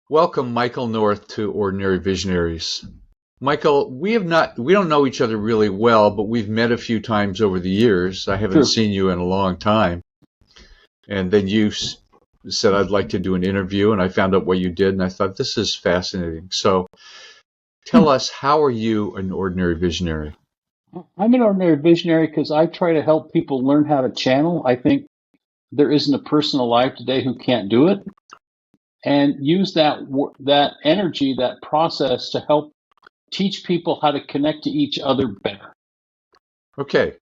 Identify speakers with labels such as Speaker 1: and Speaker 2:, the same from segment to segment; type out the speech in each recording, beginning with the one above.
Speaker 1: Welcome, Michael North, to Ordinary Visionaries. Michael, we don't know each other really well, but we've met a few times over the years. I haven't
Speaker 2: Sure.
Speaker 1: seen you in a long time. And then you said, I'd like to do an interview, and I found out what you did, and I thought, this is fascinating. So tell us, how are you an ordinary visionary?
Speaker 2: I'm an ordinary visionary because I try to help people learn how to channel. I think there isn't a person alive today who can't do it, and use that energy, that process to help teach people how to connect to each other better.
Speaker 1: Okay.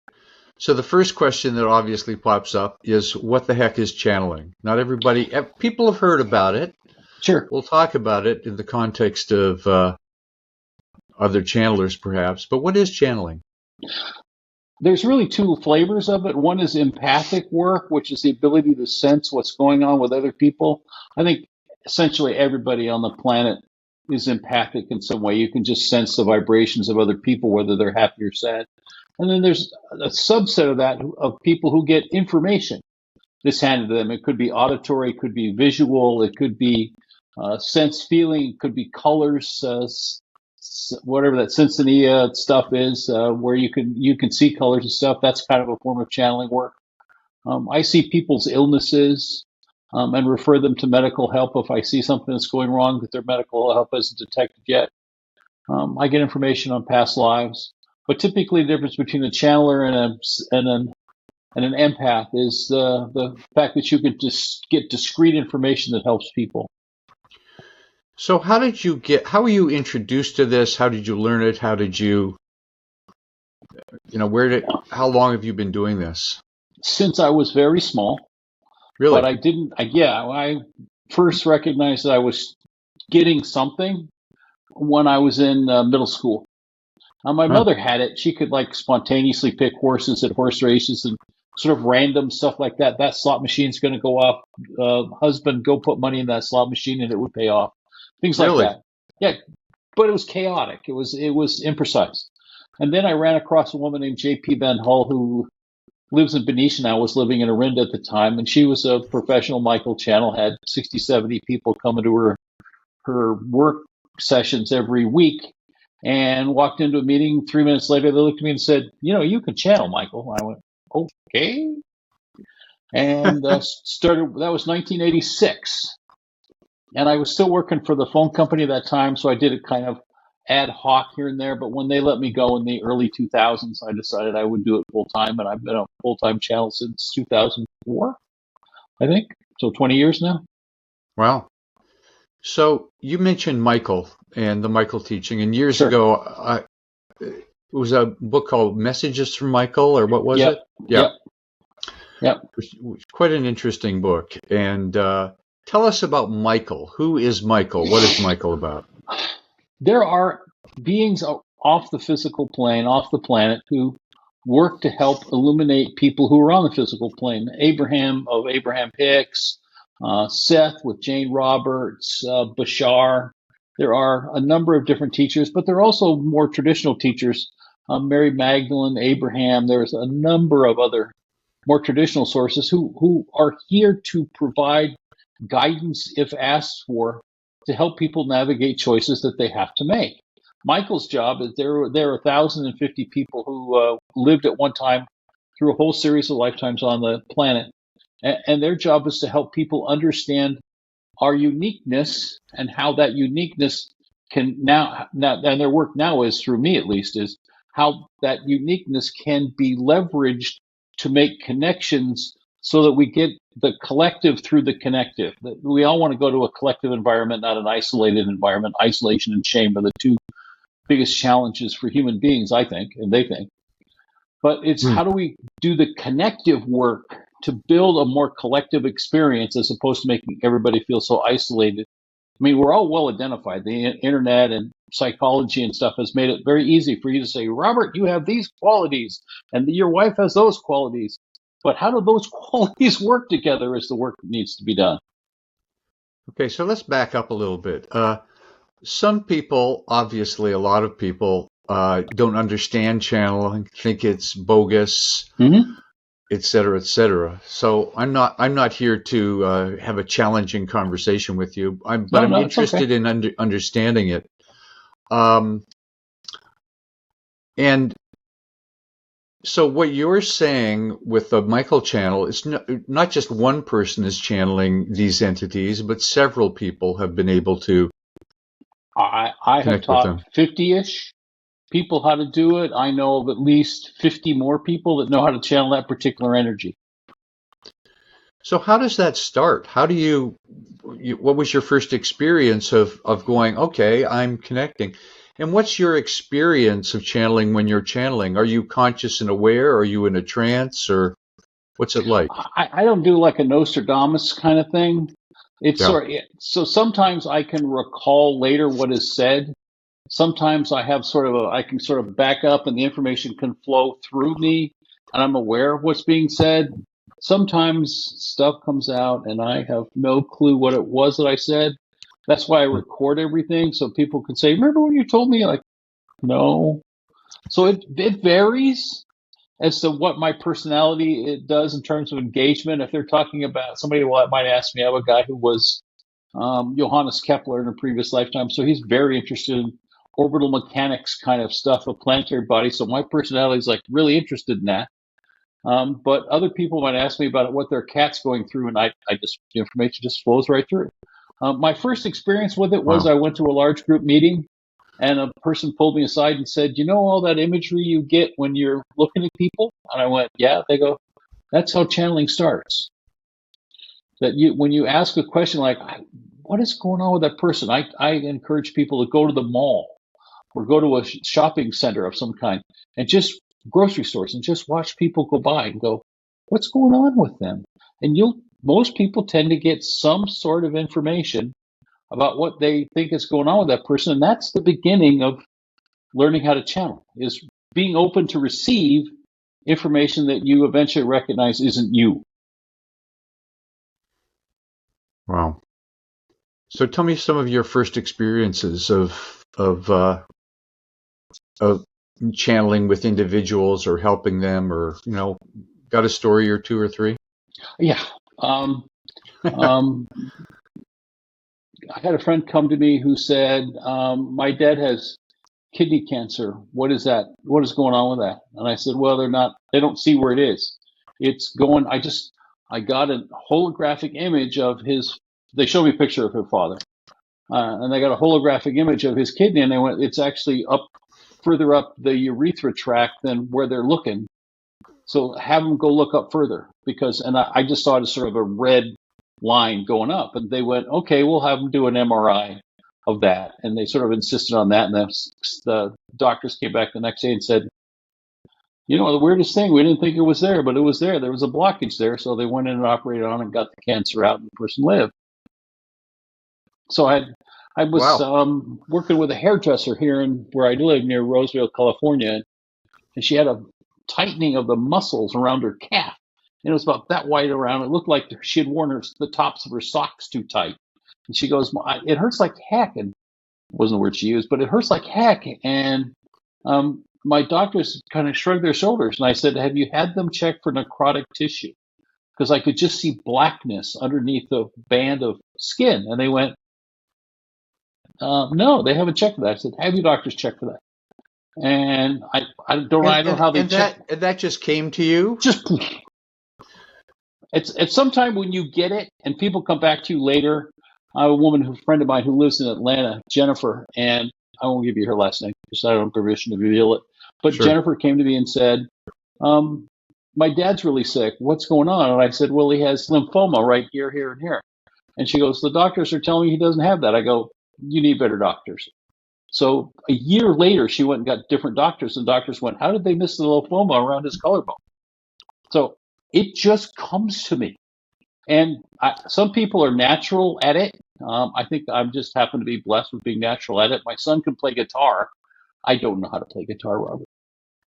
Speaker 1: So the first question that obviously pops up is, what the heck is channeling? Not everybody, people have heard about it.
Speaker 2: Sure.
Speaker 1: We'll talk about it in the context of other channelers, perhaps. But what is channeling?
Speaker 2: There's really two flavors of it. One is empathic work, which is the ability to sense what's going on with other people. I think essentially everybody on the planet is empathic in some way. You can just sense the vibrations of other people, whether they're happy or sad. And then there's a subset of that, of people who get information that's handed to them. It could be auditory, it could be visual, it could be sense feeling, it could be colors, whatever that Sinfonia stuff is, where you can see colors and stuff. That's kind of a form of channeling work. I see people's illnesses and refer them to medical help if I see something that's going wrong that their medical help hasn't detected yet. I get information on past lives, but typically the difference between a channeler and an empath is the fact that you can just get discrete information that helps people.
Speaker 1: So how were you introduced to this? How did you learn it? How did you, how long have you been doing this?
Speaker 2: Since I was very small.
Speaker 1: Really?
Speaker 2: But I first recognized that I was getting something when I was in middle school. My mother had it. She could spontaneously pick horses at horse races and sort of random stuff like that. That slot machine's going to go off. Husband, go put money in that slot machine and it would pay off. Things like that. Yeah, but it was chaotic. It was imprecise. And then I ran across a woman named J.P. Van Hull who lives in Benicia now, was living in Orinda at the time, and she was a professional Michael channel, had 60, 70 people coming to her work sessions every week, and walked into a meeting. 3 minutes later, they looked at me and said, you can channel, Michael. I went, okay. And that was 1986. And I was still working for the phone company at that time, so I did it kind of ad hoc here and there. But when they let me go in the early 2000s, I decided I would do it full time, and I've been a full-time channel since 2004, I think. So 20 years now.
Speaker 1: Wow. So you mentioned Michael and the Michael teaching, and years
Speaker 2: Sure.
Speaker 1: ago, it was a book called Messages from Michael, or what was it?
Speaker 2: Yep.
Speaker 1: Quite an interesting book. And tell us about Michael. Who is Michael? What is Michael about?
Speaker 2: There are beings off the physical plane, off the planet, who work to help illuminate people who are on the physical plane. Abraham of Abraham Hicks, Seth with Jane Roberts, Bashar. There are a number of different teachers, but there are also more traditional teachers. Mary Magdalene, Abraham. There's a number of other more traditional sources who are here to provide guidance, if asked for, to help people navigate choices that they have to make. Michael's job is there are 1,050 people who lived at one time through a whole series of lifetimes on the planet. And their job is to help people understand our uniqueness and how that uniqueness can now, and their work now is, through me at least, is how that uniqueness can be leveraged to make connections so that we get the collective through the connective. We all want to go to a collective environment, not an isolated environment. Isolation and shame are the two biggest challenges for human beings, I think, and they think. But it's how do we do the connective work to build a more collective experience as opposed to making everybody feel so isolated. I mean, we're all well identified. The internet and psychology and stuff has made it very easy for you to say, Robert, you have these qualities, and your wife has those qualities. But how do those qualities work together is the work that needs to be done.
Speaker 1: Okay, so let's back up a little bit. Some people, obviously a lot of people, don't understand channeling, think it's bogus.
Speaker 2: Mm-hmm.
Speaker 1: et cetera, et cetera. So I'm not here to have a challenging conversation with you. But
Speaker 2: No,
Speaker 1: I'm
Speaker 2: no, it's okay.
Speaker 1: interested in understanding it. Um, and so what you're saying with the Michael channel is not just one person is channeling these entities, but several people have been able to
Speaker 2: I have
Speaker 1: connect with
Speaker 2: taught
Speaker 1: them.
Speaker 2: 50-ish people how to do it. I know of at least 50 more people that know how to channel that particular energy.
Speaker 1: So how does that start? How do what was your first experience of going, okay, I'm connecting? And what's your experience of channeling when you're channeling? Are you conscious and aware? Are you in a trance or what's it like?
Speaker 2: I don't do like a Nostradamus kind of thing. It's
Speaker 1: Yeah.
Speaker 2: so sometimes I can recall later what is said. Sometimes I have I can sort of back up and the information can flow through me and I'm aware of what's being said. Sometimes stuff comes out and I have no clue what it was that I said. That's why I record everything so people can say, remember when you told me? Like, no. So it varies as to what my personality it does in terms of engagement. If they're talking about somebody, might ask me. I have a guy who was Johannes Kepler in a previous lifetime, so he's very interested in orbital mechanics kind of stuff of planetary bodies. So my personality is like really interested in that. But other people might ask me about it, what their cat's going through, and I just the information just flows right through. My first experience with it was
Speaker 1: Wow.
Speaker 2: I went to a large group meeting and a person pulled me aside and said, you know, all that imagery you get when you're looking at people? And I went, yeah. They go, that's how channeling starts. That when you ask a question like, what is going on with that person? I encourage people to go to the mall or go to a shopping center of some kind and just grocery stores and just watch people go by and go, what's going on with them? And most people tend to get some sort of information about what they think is going on with that person. And that's the beginning of learning how to channel, is being open to receive information that you eventually recognize isn't you.
Speaker 1: Wow. So tell me some of your first experiences of channeling with individuals or helping them, or got a story or two or three?
Speaker 2: Yeah. Um, um, I had a friend come to me who said, my dad has kidney cancer. What is that? What is going on with that? And I said, well, they don't see where it is. It's going, I got a holographic image of they showed me a picture of her father. And they got a holographic image of his kidney, and they went, it's actually further up the urethra tract than where they're looking. So have them go look up further and I just saw it as sort of a red line going up, and they went, okay, we'll have them do an MRI of that. And they sort of insisted on that. And the doctors came back the next day and said, the weirdest thing, we didn't think it was there, but it was there. There was a blockage there. So they went in and operated on it and got the cancer out, and the person lived. So I was
Speaker 1: Wow.
Speaker 2: working with a hairdresser here where I live near Roseville, California, and she had a tightening of the muscles around her calf. And it was about that wide around. It looked like she had worn the tops of her socks too tight. And she goes, it hurts like heck. And wasn't the word she used, but it hurts like heck. And my doctors kind of shrugged their shoulders. And I said, have you had them check for necrotic tissue? Because I could just see blackness underneath the band of skin. And they went, no, they haven't checked for that. I said, have your doctors check for that? And I don't know how they check.
Speaker 1: That just came to you?
Speaker 2: Just it's sometime when you get it and people come back to you later. I have a friend of mine who lives in Atlanta, Jennifer, and I won't give you her last name because I don't have permission to reveal it. But
Speaker 1: Sure.
Speaker 2: Jennifer came to me and said, my dad's really sick. What's going on? And I said, well, he has lymphoma right here, here, and here. And she goes, the doctors are telling me he doesn't have that. I go, you need better doctors. So a year later, she went and got different doctors, and doctors went, how did they miss the lymphoma around his collarbone? So it just comes to me. And some people are natural at it. I think I'm just happen to be blessed with being natural at it. My son can play guitar. I don't know how to play guitar, Robert.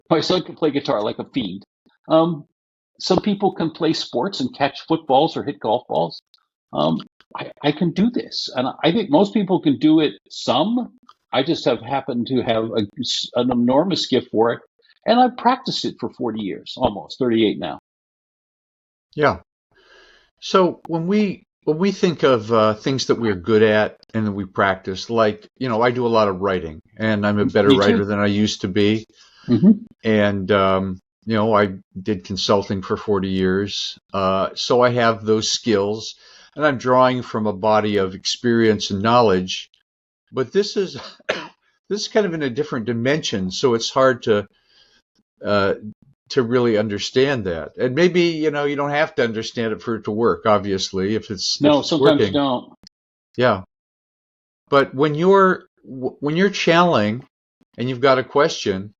Speaker 2: My son can play guitar like a fiend. Some people can play sports and catch footballs or hit golf balls. I can do this. And I think most people can do it some. I just have happened to have an enormous gift for it. And I've practiced it for 40 years, almost 38 now.
Speaker 1: Yeah. So when we think of things that we're good at and that we practice, like I do a lot of writing, and I'm a better
Speaker 2: Me too.
Speaker 1: writer than I used to be.
Speaker 2: Hmm.
Speaker 1: And I did consulting for 40 years, so I have those skills, and I'm drawing from a body of experience and knowledge. But this is this is kind of in a different dimension, so it's hard uh, to really understand that. And maybe you don't have to understand it for it to work. Obviously, if
Speaker 2: No,
Speaker 1: it's
Speaker 2: sometimes you
Speaker 1: working,
Speaker 2: don't.
Speaker 1: yeah. But when you're channeling and you've got a question,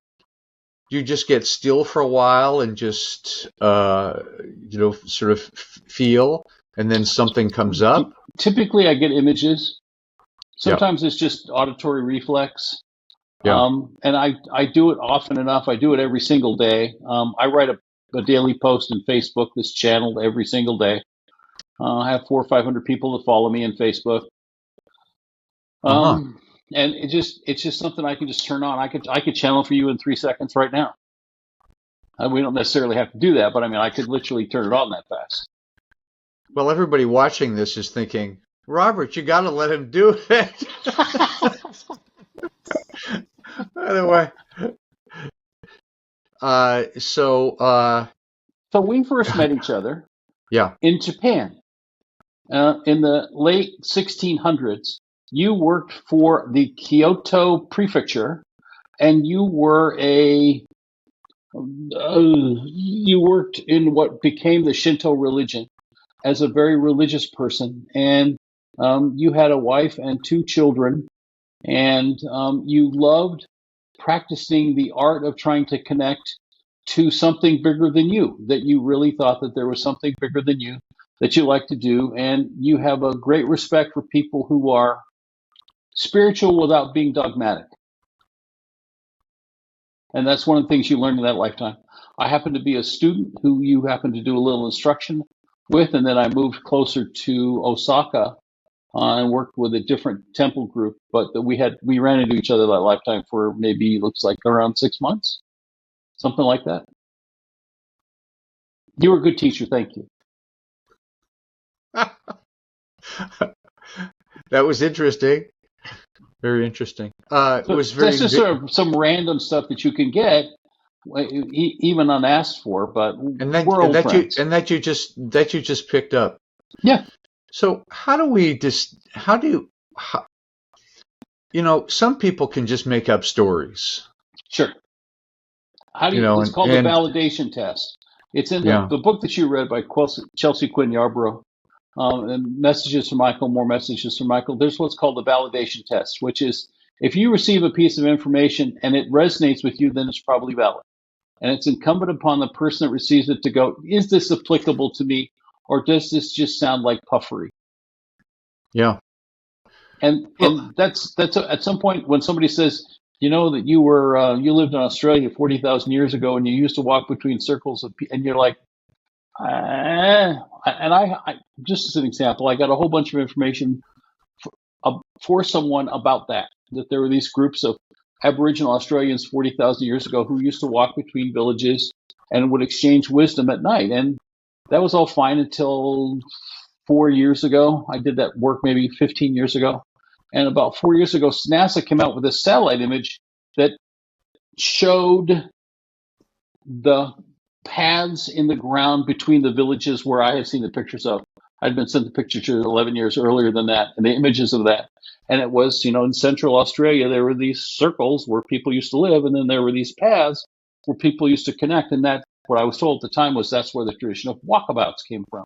Speaker 1: you just get still for a while and just sort of feel, and then something comes up.
Speaker 2: Typically, I get images.
Speaker 1: Yeah,
Speaker 2: Sometimes it's just auditory reflex.
Speaker 1: yeah.
Speaker 2: And I do it often enough. I do it every single day. I write a daily post in Facebook that's channeled every single day. I have 400 or 500 people that follow me in Facebook.
Speaker 1: Uh-huh.
Speaker 2: And it's just something I can just turn on. I could channel for you in 3 seconds right now. We don't necessarily have to do that, but I mean, I could literally turn it on that fast.
Speaker 1: Well, everybody watching this is thinking, Robert, you got to let him do it. By the way, so
Speaker 2: So we first met each other
Speaker 1: yeah.
Speaker 2: in Japan in the late 1600s. You worked for the Kyoto prefecture, and you worked in what became the Shinto religion as a very religious person, and you had a wife and 2 children, and you loved practicing the art of trying to connect to something bigger than you, that you really thought that there was something bigger than you that you like to do, and you have a great respect for people who are spiritual without being dogmatic. And that's one of the things you learn in that lifetime. I happened to be a student who you happened to do a little instruction with, and then I moved closer to Osaka and worked with a different temple group. But we ran into each other that lifetime for maybe looks like around 6 months, something like that. You were a good teacher, thank you.
Speaker 1: That was interesting. Very interesting. It
Speaker 2: So
Speaker 1: was
Speaker 2: that's
Speaker 1: very
Speaker 2: just sort of some random stuff that you can get, even unasked for. But
Speaker 1: and that
Speaker 2: we're
Speaker 1: and
Speaker 2: old
Speaker 1: that you
Speaker 2: friends.
Speaker 1: and that you just picked up.
Speaker 2: Yeah,
Speaker 1: So how do we just how do you how, some people can just make up stories,
Speaker 2: sure. How do you? It's called the
Speaker 1: and
Speaker 2: validation test. It's in
Speaker 1: yeah.
Speaker 2: the book that you read by Chelsea Quinn Yarborough. And Messages from Michael, More Messages from Michael. There's what's called the validation test, which is if you receive a piece of information and it resonates with you, then it's probably valid. And it's incumbent upon the person that receives it to go, is this applicable to me, or does this just sound like puffery?
Speaker 1: Yeah.
Speaker 2: And
Speaker 1: Well,
Speaker 2: that's at some point when somebody says, that you lived in Australia 40,000 years ago and you used to walk between circles and you're like, and I just as an example, I got a whole bunch of information for someone about that there were these groups of Aboriginal Australians 40,000 years ago who used to walk between villages and would exchange wisdom at night. And that was all fine until 4 years ago. I did that work maybe 15 years ago. And about 4 years ago, NASA came out with a satellite image that showed the paths in the ground between the villages where I had seen the pictures of. I'd been sent the pictures 11 years earlier than that, and the images of that. And it was, in central Australia, there were these circles where people used to live, and then there were these paths where people used to connect. And that, what I was told at the time, was that's where the tradition of walkabouts came from,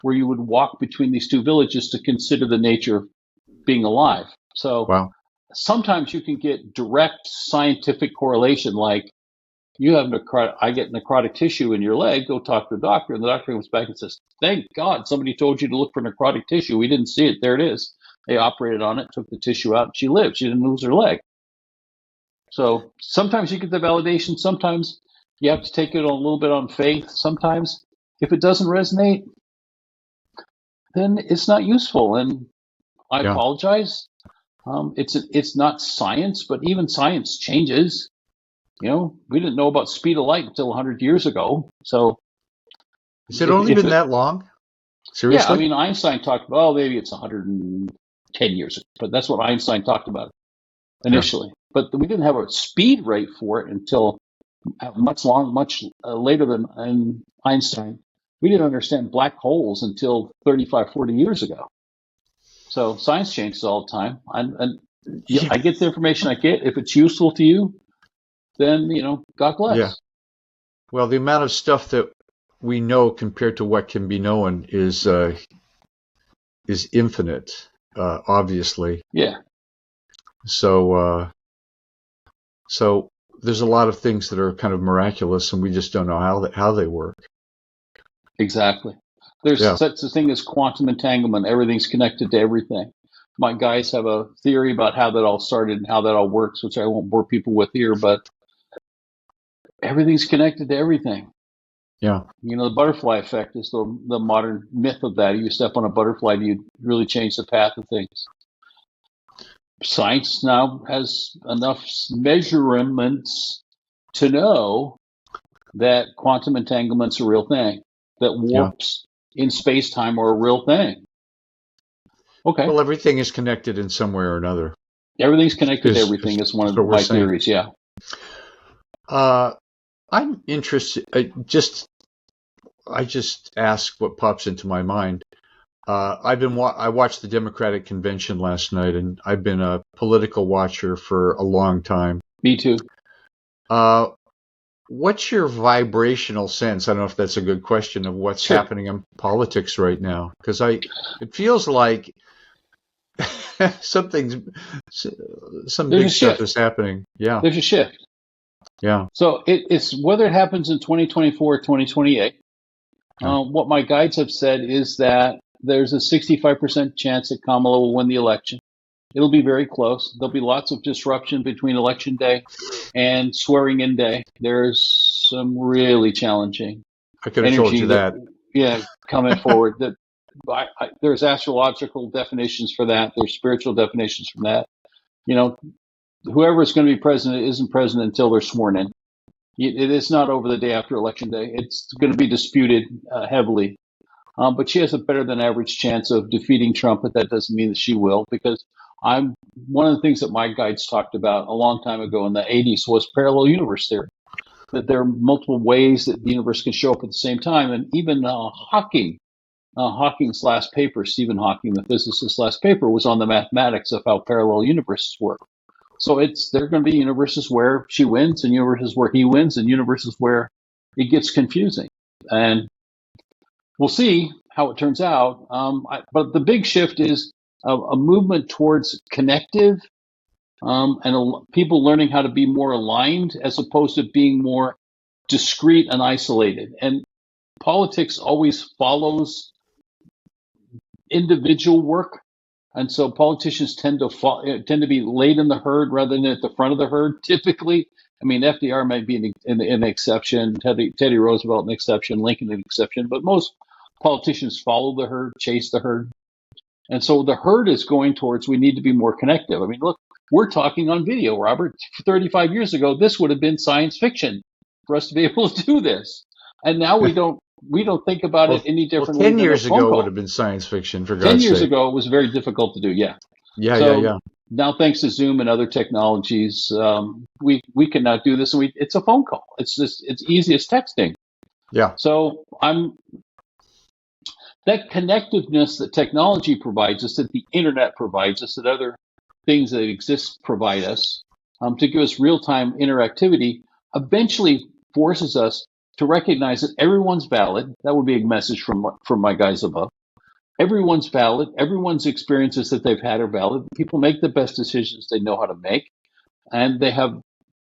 Speaker 2: where you would walk between these two villages to consider the nature of being alive. So
Speaker 1: wow.
Speaker 2: sometimes you can get direct scientific correlation, like I get necrotic tissue in your leg, go talk to the doctor, and the doctor comes back and says, thank God somebody told you to look for necrotic tissue. We didn't see it. There it is. They operated on it, took the tissue out, and she lived. She didn't lose her leg. So sometimes you get the validation. Sometimes you have to take it a little bit on faith. Sometimes if it doesn't resonate, then it's not useful. And I
Speaker 1: Yeah.
Speaker 2: apologize. It's not science, but even science changes. We didn't know about speed of light until 100 years ago. So
Speaker 1: Has it only been that long?
Speaker 2: Yeah, I
Speaker 1: Seriously?
Speaker 2: mean, Einstein talked, well, maybe it's 110 years, but that's what Einstein talked about
Speaker 1: Yeah.
Speaker 2: initially. But we didn't have a speed rate for it until much later than Einstein. We didn't understand black holes until 35, 40 years ago. So science changes all the time. And
Speaker 1: Yeah.
Speaker 2: I get the information I get. If it's useful to you, then, God
Speaker 1: Yeah.
Speaker 2: bless.
Speaker 1: Well, the amount of stuff that we know compared to what can be known is infinite, obviously.
Speaker 2: Yeah,
Speaker 1: So there's a lot of things that are kind of miraculous, and we just don't know how they work.
Speaker 2: exactly. There's
Speaker 1: Yeah.
Speaker 2: such a thing as quantum entanglement. Everything's connected to everything. My guys have a theory about how that all started and how that all works, which I won't bore people with here, but everything's connected to everything.
Speaker 1: Yeah.
Speaker 2: The butterfly effect is the modern myth of that. You step on a butterfly, you really change the path of things. Science now has enough measurements to know that quantum entanglement's a real thing, that
Speaker 1: Yeah.
Speaker 2: warps in space-time are a real thing. Okay.
Speaker 1: Well, everything is connected in some way or another.
Speaker 2: Everything's connected to everything is one of
Speaker 1: what we're
Speaker 2: my
Speaker 1: saying.
Speaker 2: theories, yeah.
Speaker 1: I'm interested. I just ask what pops into my mind. I watched the Democratic convention last night, and I've been a political watcher for a long time.
Speaker 2: Me too.
Speaker 1: What's your vibrational sense? I don't know if that's a good question of what's
Speaker 2: Sure.
Speaker 1: happening in politics right now, because it feels like some big stuff is happening. Yeah.
Speaker 2: There's a shift.
Speaker 1: Yeah.
Speaker 2: So it's whether it happens in 2024 or 2028. What my guides have said is that there's a 65% chance that Kamala will win the election. It'll be very close. There'll be lots of disruption between election day and swearing in day. There's some really challenging
Speaker 1: I could have told you that.
Speaker 2: Coming forward. That there's astrological definitions for that. There's spiritual definitions from that. Whoever is going to be president isn't president until they're sworn in. It is not over the day after election day. It's going to be disputed heavily. But she has a better than average chance of defeating Trump, but that doesn't mean that she will, because one of the things that my guides talked about a long time ago in the 80s was parallel universe theory, that there are multiple ways that the universe can show up at the same time. And even Hawking's last paper, Stephen Hawking, the physicist's last paper, was on the mathematics of how parallel universes work. So there are going to be universes where she wins and universes where he wins and universes where it gets confusing. And we'll see how it turns out. But the big shift is a movement towards connective and people learning how to be more aligned as opposed to being more discrete and isolated. And politics always follows individual work. And so politicians tend to be late in the herd rather than at the front of the herd, typically. I mean, FDR might be an exception, Teddy Roosevelt an exception, Lincoln an exception, but most politicians follow the herd, chase the herd. And so the herd is going towards we need to be more connective. I mean, look, we're talking on video, Robert. 35 years ago, this would have been science fiction for us to be able to do this. And now we don't think about it any differently.
Speaker 1: 10 years ago would have been science fiction, for God's sake.
Speaker 2: 10 years ago, it was very difficult to do, yeah.
Speaker 1: Yeah.
Speaker 2: Now, thanks to Zoom and other technologies, we can now do this, and it's a phone call. It's easy as texting.
Speaker 1: Yeah.
Speaker 2: So that connectiveness that technology provides us, that the internet provides us, that other things that exist provide us, to give us real-time interactivity, eventually forces us to recognize that everyone's valid. That would be a message from my guys above. Everyone's valid. Everyone's experiences that they've had are valid. People make the best decisions they know how to make, and they have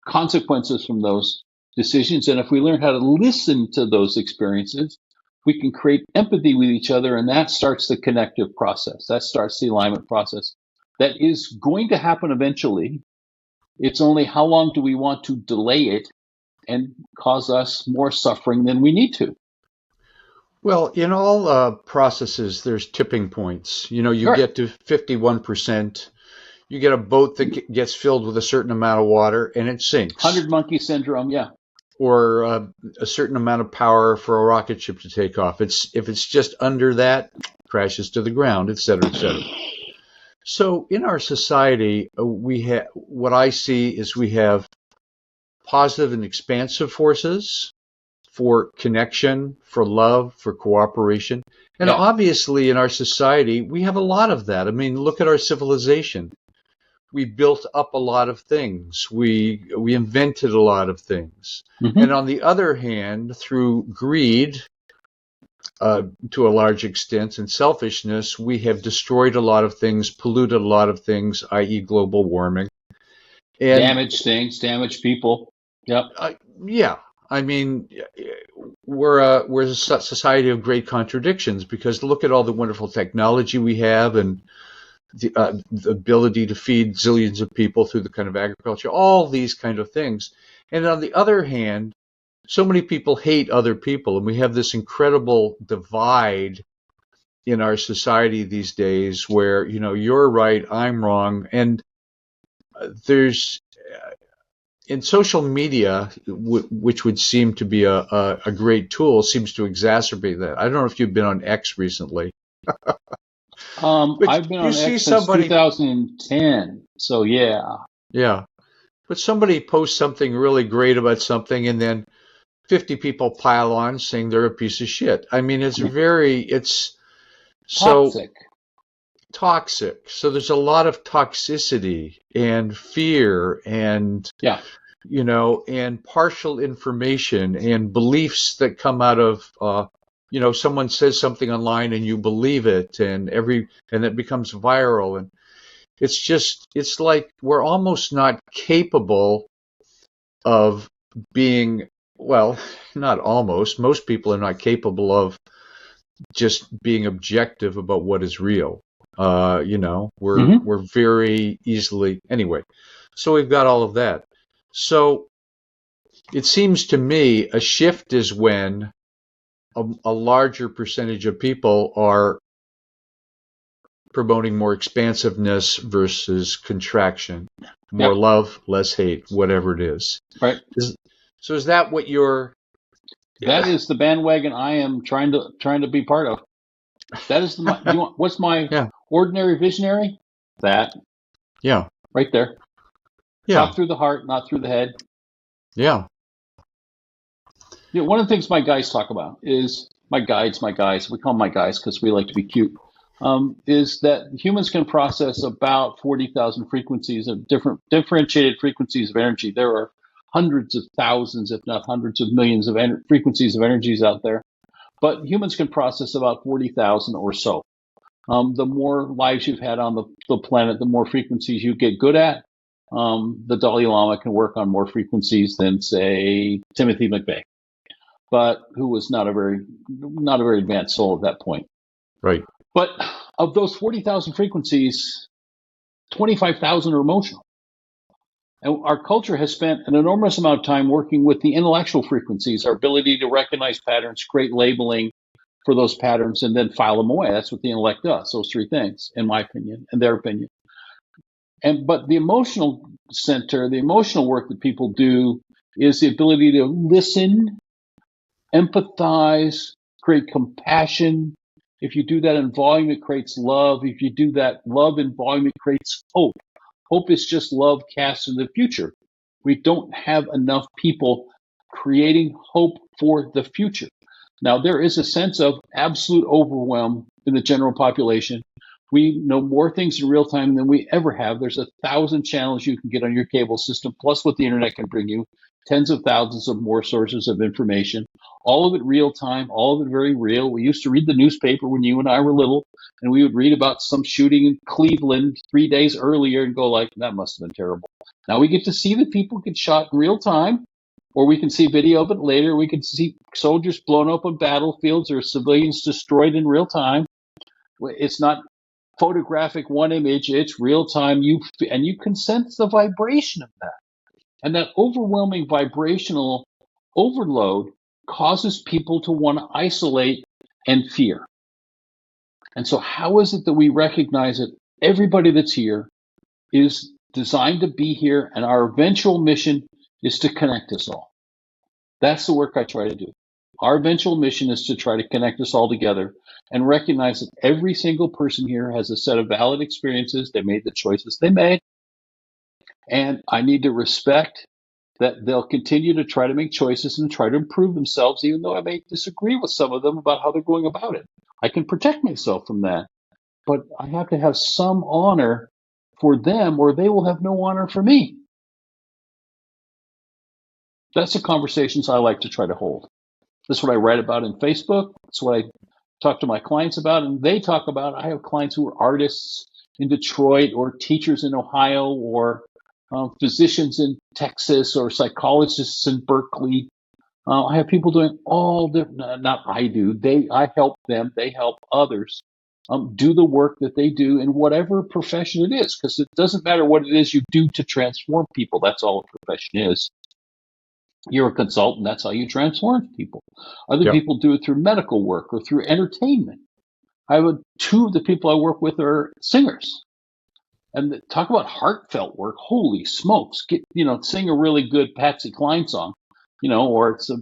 Speaker 2: consequences from those decisions. And if we learn how to listen to those experiences, we can create empathy with each other, and that starts the connective process. That starts the alignment process. That is going to happen eventually. It's only how long do we want to delay it and cause us more suffering than we need to.
Speaker 1: Well, in all processes, there's tipping points. You get to 51%. You get a boat that gets filled with a certain amount of water, and it sinks.
Speaker 2: 100 monkey syndrome, yeah.
Speaker 1: or a certain amount of power for a rocket ship to take off. If it's just under that, crashes to the ground, et cetera, et cetera. So in our society, we have what I see is we have positive and expansive forces for connection, for love, for cooperation. And
Speaker 2: Yeah.
Speaker 1: obviously in our society, we have a lot of that. I mean, look at our civilization. We built up a lot of things. We invented a lot of things.
Speaker 2: Mm-hmm.
Speaker 1: And on the other hand, through greed, to a large extent, and selfishness, we have destroyed a lot of things, polluted a lot of things, i.e. global warming. And
Speaker 2: Damaged things, damaged people. Yep.
Speaker 1: yeah, I mean, we're a society of great contradictions, because look at all the wonderful technology we have, and the ability to feed zillions of people through the kind of agriculture, all these kind of things. And on the other hand, so many people hate other people, and we have this incredible divide in our society these days where, you're right, I'm wrong. And there's in social media, which would seem to be a great tool, seems to exacerbate that. I don't know if you've been on X recently.
Speaker 2: I've been on X since 2010, so yeah.
Speaker 1: Yeah. But somebody posts something really great about something, and then 50 people pile on saying they're a piece of shit. I mean, it's so toxic. So there's a lot of toxicity and fear and, and partial information and beliefs that come out of, someone says something online and you believe it, and it becomes viral. And it's like we're almost not capable of being, well, not almost, most people are not capable of just being objective about what is real. We're very easily, anyway. So we've got all of that. So it seems to me a shift is when a larger percentage of people are promoting more expansiveness versus contraction, more love, less hate, whatever it is.
Speaker 2: Right.
Speaker 1: So is that what you're?
Speaker 2: That is the bandwagon I am trying to be part of. That is what's my ordinary visionary? That.
Speaker 1: Yeah.
Speaker 2: Right there.
Speaker 1: Yeah.
Speaker 2: Talk through the heart, not through the head.
Speaker 1: Yeah.
Speaker 2: One of the things my guys talk about is my guides, we call them my guys because we like to be cute, is that humans can process about 40,000 frequencies of differentiated frequencies of energy. There are hundreds of thousands, if not hundreds of millions of frequencies of energies out there. But humans can process about 40,000 or so. The more lives you've had on the planet, the more frequencies you get good at. The Dalai Lama can work on more frequencies than, say, Timothy McVeigh, but who was not a very advanced soul at that point.
Speaker 1: Right.
Speaker 2: But of those 40,000 frequencies, 25,000 are emotional. And our culture has spent an enormous amount of time working with the intellectual frequencies, our ability to recognize patterns, create labeling for those patterns, and then file them away. That's what the intellect does, those three things, in my opinion, and their opinion. But the emotional center, the emotional work that people do is the ability to listen, empathize, create compassion. If you do that in volume, it creates love. If you do that love in volume, it creates hope. Hope is just love cast in the future. We don't have enough people creating hope for the future. Now, there is a sense of absolute overwhelm in the general population. We know more things in real time than we ever have. There's 1,000 channels you can get on your cable system, plus what the internet can bring you, tens of thousands of more sources of information, all of it real time, all of it very real. We used to read the newspaper when you and I were little, and we would read about some shooting in Cleveland 3 days earlier and go like, that must have been terrible. Now we get to see the people get shot in real time, or we can see video of it later. We can see soldiers blown up on battlefields or civilians destroyed in real time. It's not photographic one image, it's real time. You can sense the vibration of that. And that overwhelming vibrational overload causes people to want to isolate and fear. And so how is it that we recognize that everybody that's here is designed to be here, and our eventual mission is to connect us all? That's the work I try to do. Our eventual mission is to try to connect us all together and recognize that every single person here has a set of valid experiences. They made the choices they made. And I need to respect that they'll continue to try to make choices and try to improve themselves, even though I may disagree with some of them about how they're going about it. I can protect myself from that. But I have to have some honor for them, or they will have no honor for me. That's the conversations I like to try to hold. That's what I write about in Facebook. That's what I talk to my clients about, and they talk about. I have clients who are artists in Detroit, or teachers in Ohio, or physicians in Texas, or psychologists in Berkeley. I have people doing all different. Not I do. I help them. They help others do the work that they do in whatever profession it is, because it doesn't matter what it is you do to transform people. That's all a profession is. You're a consultant. That's how you transform people. Other
Speaker 1: Yep.
Speaker 2: people do it through medical work or through entertainment. Two of the people I work with are singers. And talk about heartfelt work. Holy smokes. Sing a really good Patsy Cline song, or it's a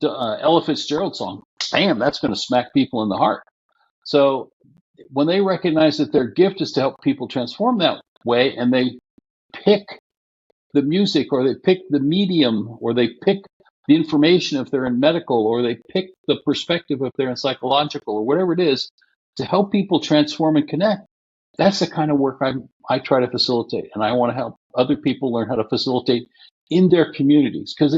Speaker 2: Ella Fitzgerald song. Bam, that's going to smack people in the heart. So when they recognize that their gift is to help people transform that way, and they pick the music, or they pick the medium, or they pick the information if they're in medical, or they pick the perspective if they're in psychological, or whatever it is, to help people transform and connect, that's the kind of work I try to facilitate. And I want to help other people learn how to facilitate in their communities, because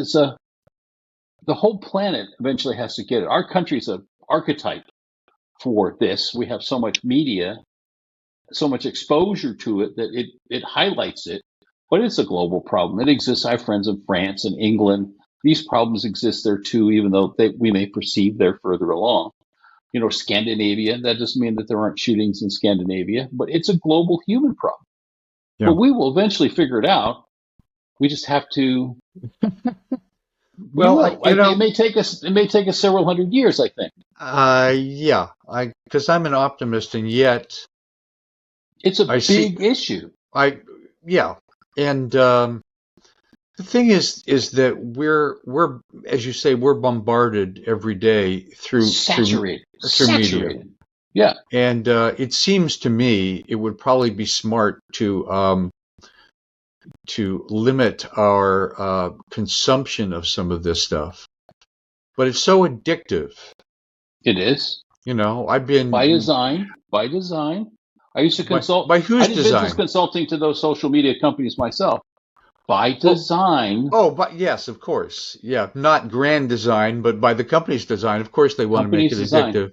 Speaker 2: the whole planet eventually has to get it. Our country's an archetype for this. We have so much media, so much exposure to it, that it highlights it. But it's a global problem. It exists. I have friends in France and England. These problems exist there too, even though we may perceive they're further along. Scandinavia, that doesn't mean that there aren't shootings in Scandinavia, but it's a global human problem.
Speaker 1: Yeah.
Speaker 2: But we will eventually figure it out. We just have to.
Speaker 1: Well,
Speaker 2: it may take us several hundred years, I think.
Speaker 1: Yeah, because I'm an optimist, and yet
Speaker 2: it's a big issue.
Speaker 1: Yeah, and the thing is that we're as you say, we're bombarded every day through media.
Speaker 2: Yeah,
Speaker 1: and it seems to me it would probably be smart to limit our consumption of some of this stuff. But it's so addictive.
Speaker 2: It is.
Speaker 1: I've been
Speaker 2: by design. I used to consult.
Speaker 1: By whose
Speaker 2: I did
Speaker 1: design?
Speaker 2: Business consulting to those social media companies myself. By design.
Speaker 1: But yes, of course. Yeah, not grand design, but by the company's design. Of course, they want to make it addictive.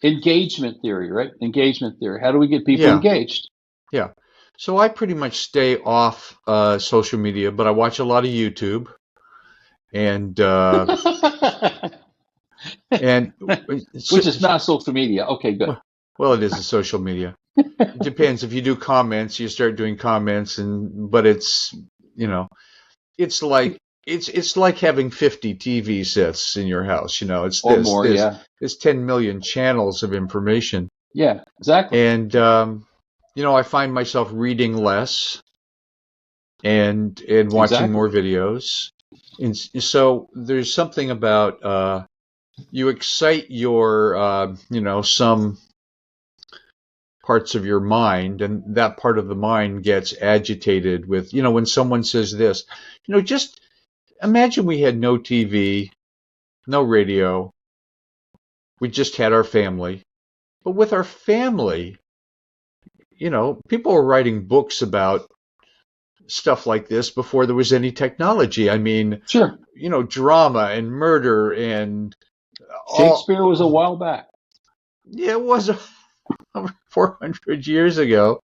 Speaker 2: Engagement theory, right? Engagement theory. How do we get people engaged?
Speaker 1: Yeah. So I pretty much stay off social media, but I watch a lot of YouTube, and
Speaker 2: which is not social media. Okay, good.
Speaker 1: Well, it is a social media. It depends. If you do comments, you start doing comments, but it's it's like having 50 TV sets in your house. It's 10 million channels of information.
Speaker 2: Yeah, exactly.
Speaker 1: And I find myself reading less and watching more videos. And so there's something about you excite your some parts of your mind, and that part of the mind gets agitated with when someone says this. Just imagine we had no TV, no radio. We just had our family. But with our family, people were writing books about stuff like this before there was any technology. I mean,
Speaker 2: sure.
Speaker 1: Drama and murder and
Speaker 2: Shakespeare was a while back.
Speaker 1: Yeah, it was over 400 years ago.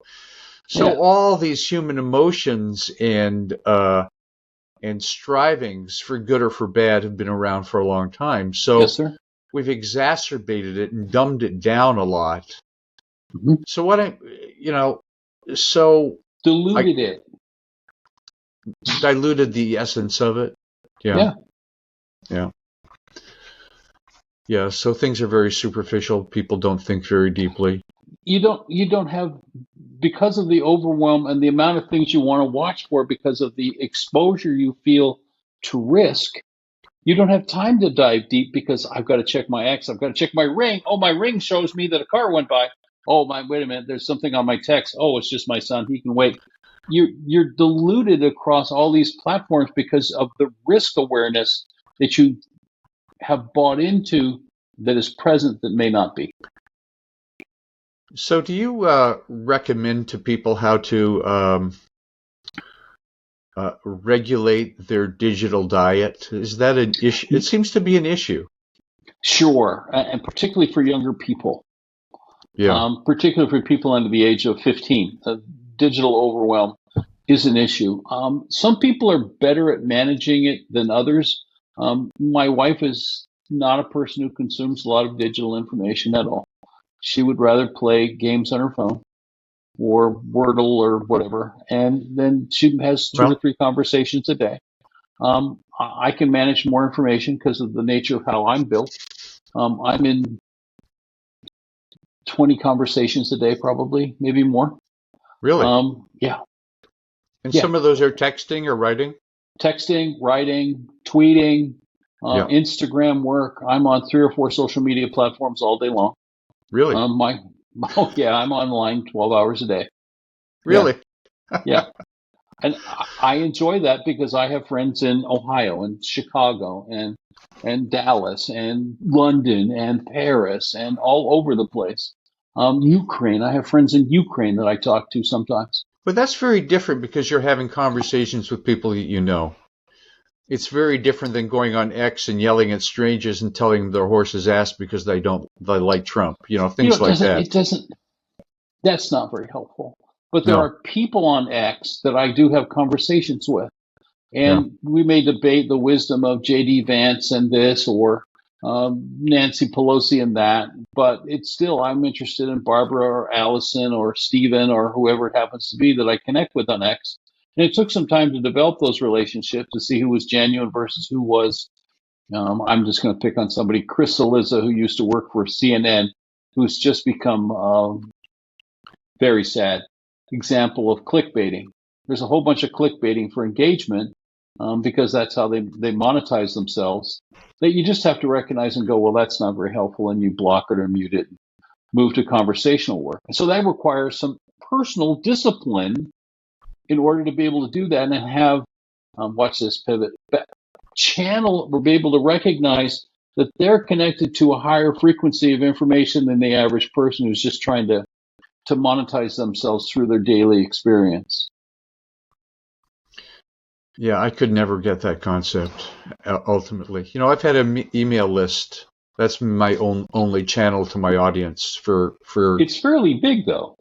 Speaker 1: So all these human emotions and strivings for good or for bad have been around for a long time. So
Speaker 2: yes, sir.
Speaker 1: We've exacerbated it and dumbed it down a lot.
Speaker 2: Mm-hmm.
Speaker 1: So diluted
Speaker 2: it.
Speaker 1: Diluted the essence of it. Yeah. So things are very superficial. People don't think very deeply.
Speaker 2: You don't have, because of the overwhelm and the amount of things you want to watch for, because of the exposure you feel to risk, you don't have time to dive deep because I've got to check my X. I've got to check my ring. Oh, my ring shows me that a car went by. Oh, wait a minute. There's something on my text. Oh, it's just my son. He can wait. You're diluted across all these platforms because of the risk awareness that you have bought into that is present that may not be.
Speaker 1: So do you recommend to people how to regulate their digital diet? Is that an issue? It seems to be an issue.
Speaker 2: Sure, and particularly for younger people.
Speaker 1: Yeah.
Speaker 2: Particularly for people under the age of 15. Digital overwhelm is an issue. Some people are better at managing it than others. My wife is not a person who consumes a lot of digital information at all. She would rather play games on her phone or Wordle or whatever, and then she has two or three conversations a day. I can manage more information because of the nature of how I'm built. I'm in 20 conversations a day, probably, maybe more.
Speaker 1: Really?
Speaker 2: Yeah.
Speaker 1: And some of those are texting or writing?
Speaker 2: Texting, writing, tweeting, Instagram work. I'm on 3 or 4 social media platforms all day long.
Speaker 1: Really?
Speaker 2: I'm online 12 hours a day.
Speaker 1: Really?
Speaker 2: Yeah. And I enjoy that because I have friends in Ohio and Chicago and Dallas and London and Paris and all over the place. Ukraine. I have friends in Ukraine that I talk to sometimes.
Speaker 1: But that's very different because you're having conversations with people you know. It's very different than going on X and yelling at strangers and telling them their horse's ass because they like Trump. Things like that.
Speaker 2: That's not very helpful. But there are people on X that I do have conversations with. And we may debate the wisdom of J.D. Vance and this or Nancy Pelosi and that. But it's still, I'm interested in Barbara or Allison or Stephen or whoever it happens to be that I connect with on X. And it took some time to develop those relationships to see who was genuine versus who was, I'm just going to pick on somebody, Chris Cillizza, who used to work for CNN, who's just become very sad example of clickbaiting. There's a whole bunch of clickbaiting for engagement because that's how they monetize themselves, that you just have to recognize and go, well, that's not very helpful, and you block it or mute it, and move to conversational work. And so that requires some personal discipline in order to be able to do that and have, watch this pivot, channel, or be able to recognize that they're connected to a higher frequency of information than the average person who's just trying to monetize themselves through their daily experience.
Speaker 1: Yeah, I could never get that concept, ultimately. I've had an email list. That's my only channel to my audience for.
Speaker 2: It's fairly big, though.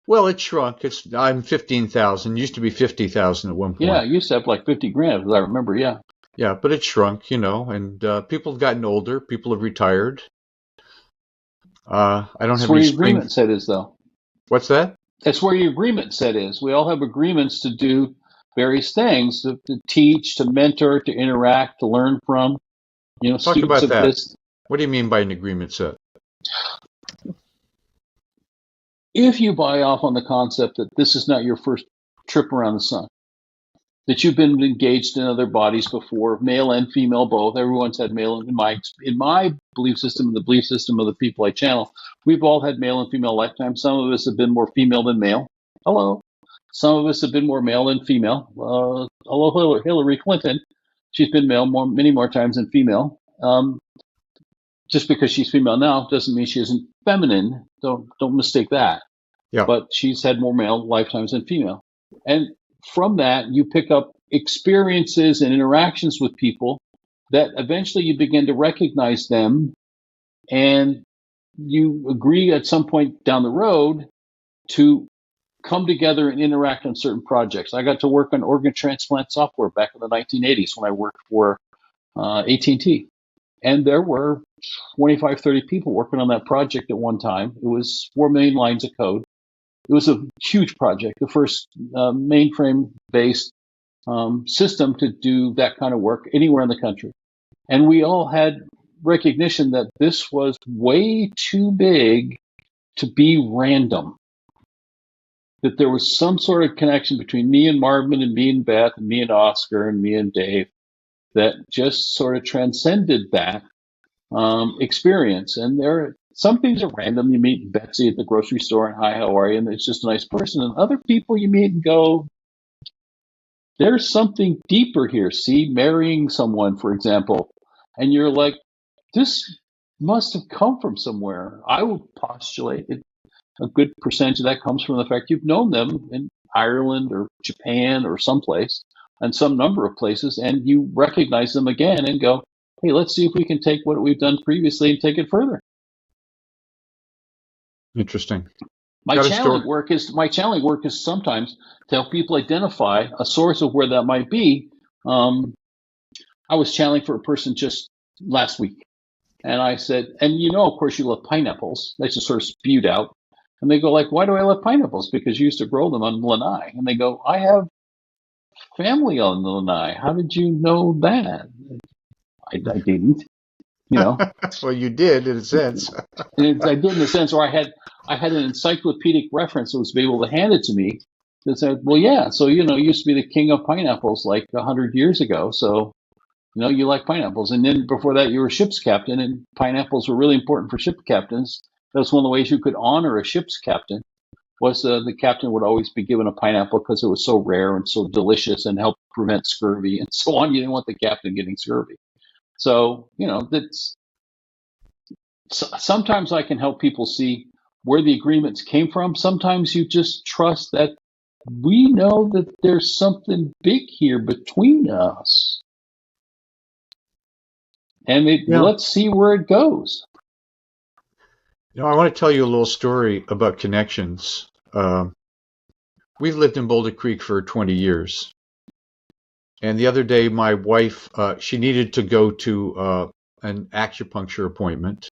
Speaker 1: Well, it shrunk. I'm 15,000. Used to be 50,000 at one point.
Speaker 2: Yeah, it used to have like 50 grand, as I remember, yeah.
Speaker 1: Yeah, but it shrunk, and people have gotten older. People have retired. I don't
Speaker 2: That's
Speaker 1: have
Speaker 2: where
Speaker 1: any
Speaker 2: your agreement set is, though.
Speaker 1: What's that?
Speaker 2: That's where your agreement set is. We all have agreements to do various things, to teach, to mentor, to interact, to learn from.
Speaker 1: Talk about that. This. What do you mean by an agreement set?
Speaker 2: If you buy off on the concept that this is not your first trip around the sun, that you've been engaged in other bodies before, male and female both. Everyone's had male. In my belief system, and the belief system of the people I channel, we've all had male and female lifetimes. Some of us have been more female than male. Hello. Some of us have been more male than female. Hello, Hillary Clinton. She's been male many more times than female. Just because she's female now doesn't mean she isn't feminine. Don't mistake that.
Speaker 1: Yeah.
Speaker 2: But she's had more male lifetimes than female. And from that, you pick up experiences and interactions with people that eventually you begin to recognize them, and you agree at some point down the road to come together and interact on certain projects. I got to work on organ transplant software back in the 1980s when I worked for AT&T. And there were 25, 30 people working on that project at one time. It was 4 million lines of code. It was a huge project, the first mainframe-based system to do that kind of work anywhere in the country. And we all had recognition that this was way too big to be random. That there was some sort of connection between me and Marvin and me and Beth and me and Oscar and me and Dave that just sort of transcended that experience. And some things are random. You meet Betsy at the grocery store and hi, how are you? And it's just a nice person. And other people you meet and go, there's something deeper here. See, marrying someone, for example, and you're like, this must have come from somewhere. I would postulate a good percentage of that comes from the fact you've known them in Ireland or Japan or someplace, and some number of places, and you recognize them again and go, hey, let's see if we can take what we've done previously and take it further.
Speaker 1: Interesting.
Speaker 2: My channeling work is sometimes to help people identify a source of where that might be. I was channeling for a person just last week, and I said, and of course, you love pineapples. They just sort of spewed out, and they go like, "Why do I love pineapples?" Because you used to grow them on Lanai, and they go, "I have family on Lanai. How did you know that?" I didn't.
Speaker 1: Well, you did in a sense.
Speaker 2: I did in a sense, or I had an encyclopedic reference that was able to hand it to me that said, well, yeah, so, you used to be the king of pineapples like 100 years ago. So, you like pineapples. And then before that, you were a ship's captain, and pineapples were really important for ship captains. That's one of the ways you could honor a ship's captain was the captain would always be given a pineapple because it was so rare and so delicious and helped prevent scurvy and so on. You didn't want the captain getting scurvy. So, sometimes I can help people see where the agreements came from. Sometimes you just trust that we know that there's something big here between us. And let's see where it goes.
Speaker 1: I want to tell you a little story about connections. We've lived in Boulder Creek for 20 years. And the other day, my wife, she needed to go to an acupuncture appointment.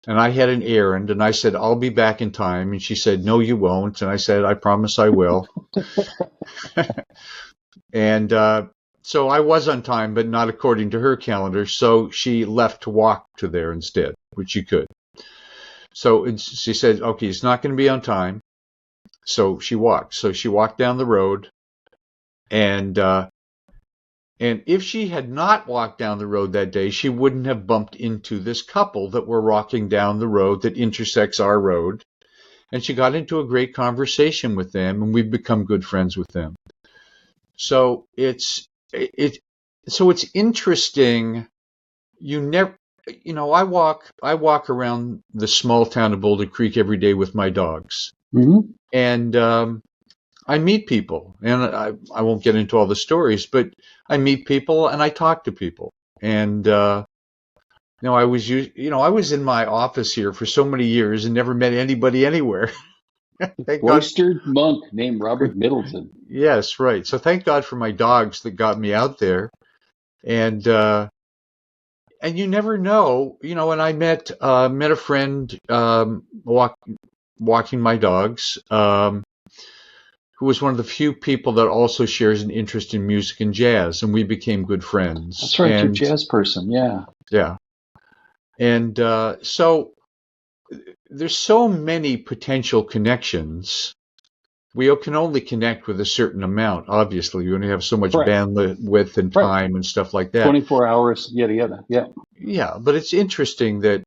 Speaker 1: And I had an errand, and I said, I'll be back in time. And she said, no, you won't. And I said, I promise I will. And so I was on time, but not according to her calendar. So she left to walk to there instead, which she could. So she said, okay, it's not going to be on time. So she walked. So she walked down the road. And if she had not walked down the road that day, she wouldn't have bumped into this couple that were walking down the road that intersects our road. And she got into a great conversation with them, and we've become good friends with them. So it's interesting. I walk around the small town of Boulder Creek every day with my dogs.
Speaker 2: Mm-hmm.
Speaker 1: And I meet people, and I won't get into all the stories, but I meet people and I talk to people. And I was in my office here for so many years and never met anybody anywhere.
Speaker 2: Cloistered monk named Robert Middleton.
Speaker 1: Yes, right. So thank God for my dogs that got me out there. And you never know, and I met a friend walking my dogs. Who was one of the few people that also shares an interest in music and jazz, and we became good friends.
Speaker 2: That's right, you're a jazz person, yeah.
Speaker 1: Yeah. And so there's so many potential connections. We can only connect with a certain amount, obviously. You only have so much bandwidth and time and stuff like that.
Speaker 2: 24 hours, yada, yada, yeah.
Speaker 1: Yeah, but it's interesting that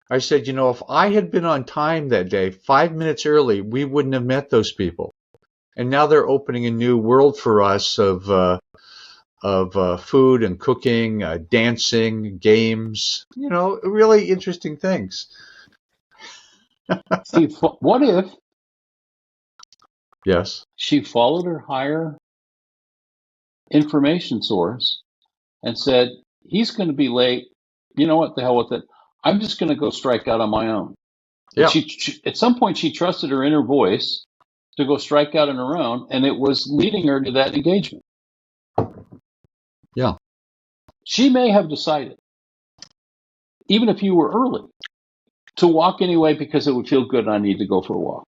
Speaker 1: I said, if I had been on time that day, 5 minutes early, we wouldn't have met those people. And now they're opening a new world for us of food and cooking, dancing, games, really interesting things.
Speaker 2: Steve, what if she followed her higher information source and said, he's going to be late. You know what? The hell with it. I'm just going to go strike out on my own. Yeah. She, at some point, she trusted her inner voice to go strike out on her own, and it was leading her to that engagement.
Speaker 1: Yeah.
Speaker 2: She may have decided, even if you were early, to walk anyway because it would feel good and I need to go for a walk.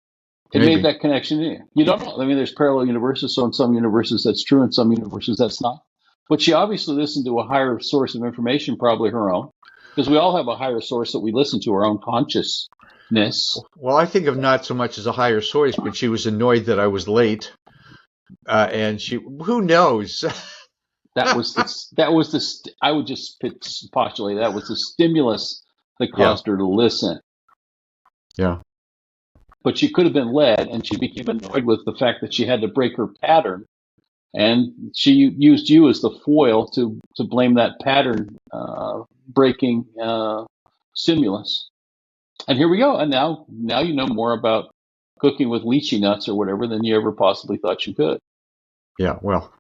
Speaker 2: It made that connection in you. You don't know. I mean, there's parallel universes, so in some universes that's true, in some universes that's not. But she obviously listened to a higher source of information, probably her own, because we all have a higher source that we listen to, our own consciousness.
Speaker 1: Well, I think of not so much as a higher source, but she was annoyed that I was late. And who knows?
Speaker 2: I would just postulate that was the stimulus that
Speaker 1: Yeah,
Speaker 2: caused her to listen.
Speaker 1: yeah,
Speaker 2: But she could have been led, and she became annoyed with the fact that she had to break her pattern, and she used you as the foil to blame that pattern breaking stimulus. And here we go. And now you know more about cooking with lychee nuts or whatever than you ever possibly thought you could,
Speaker 1: yeah. Well,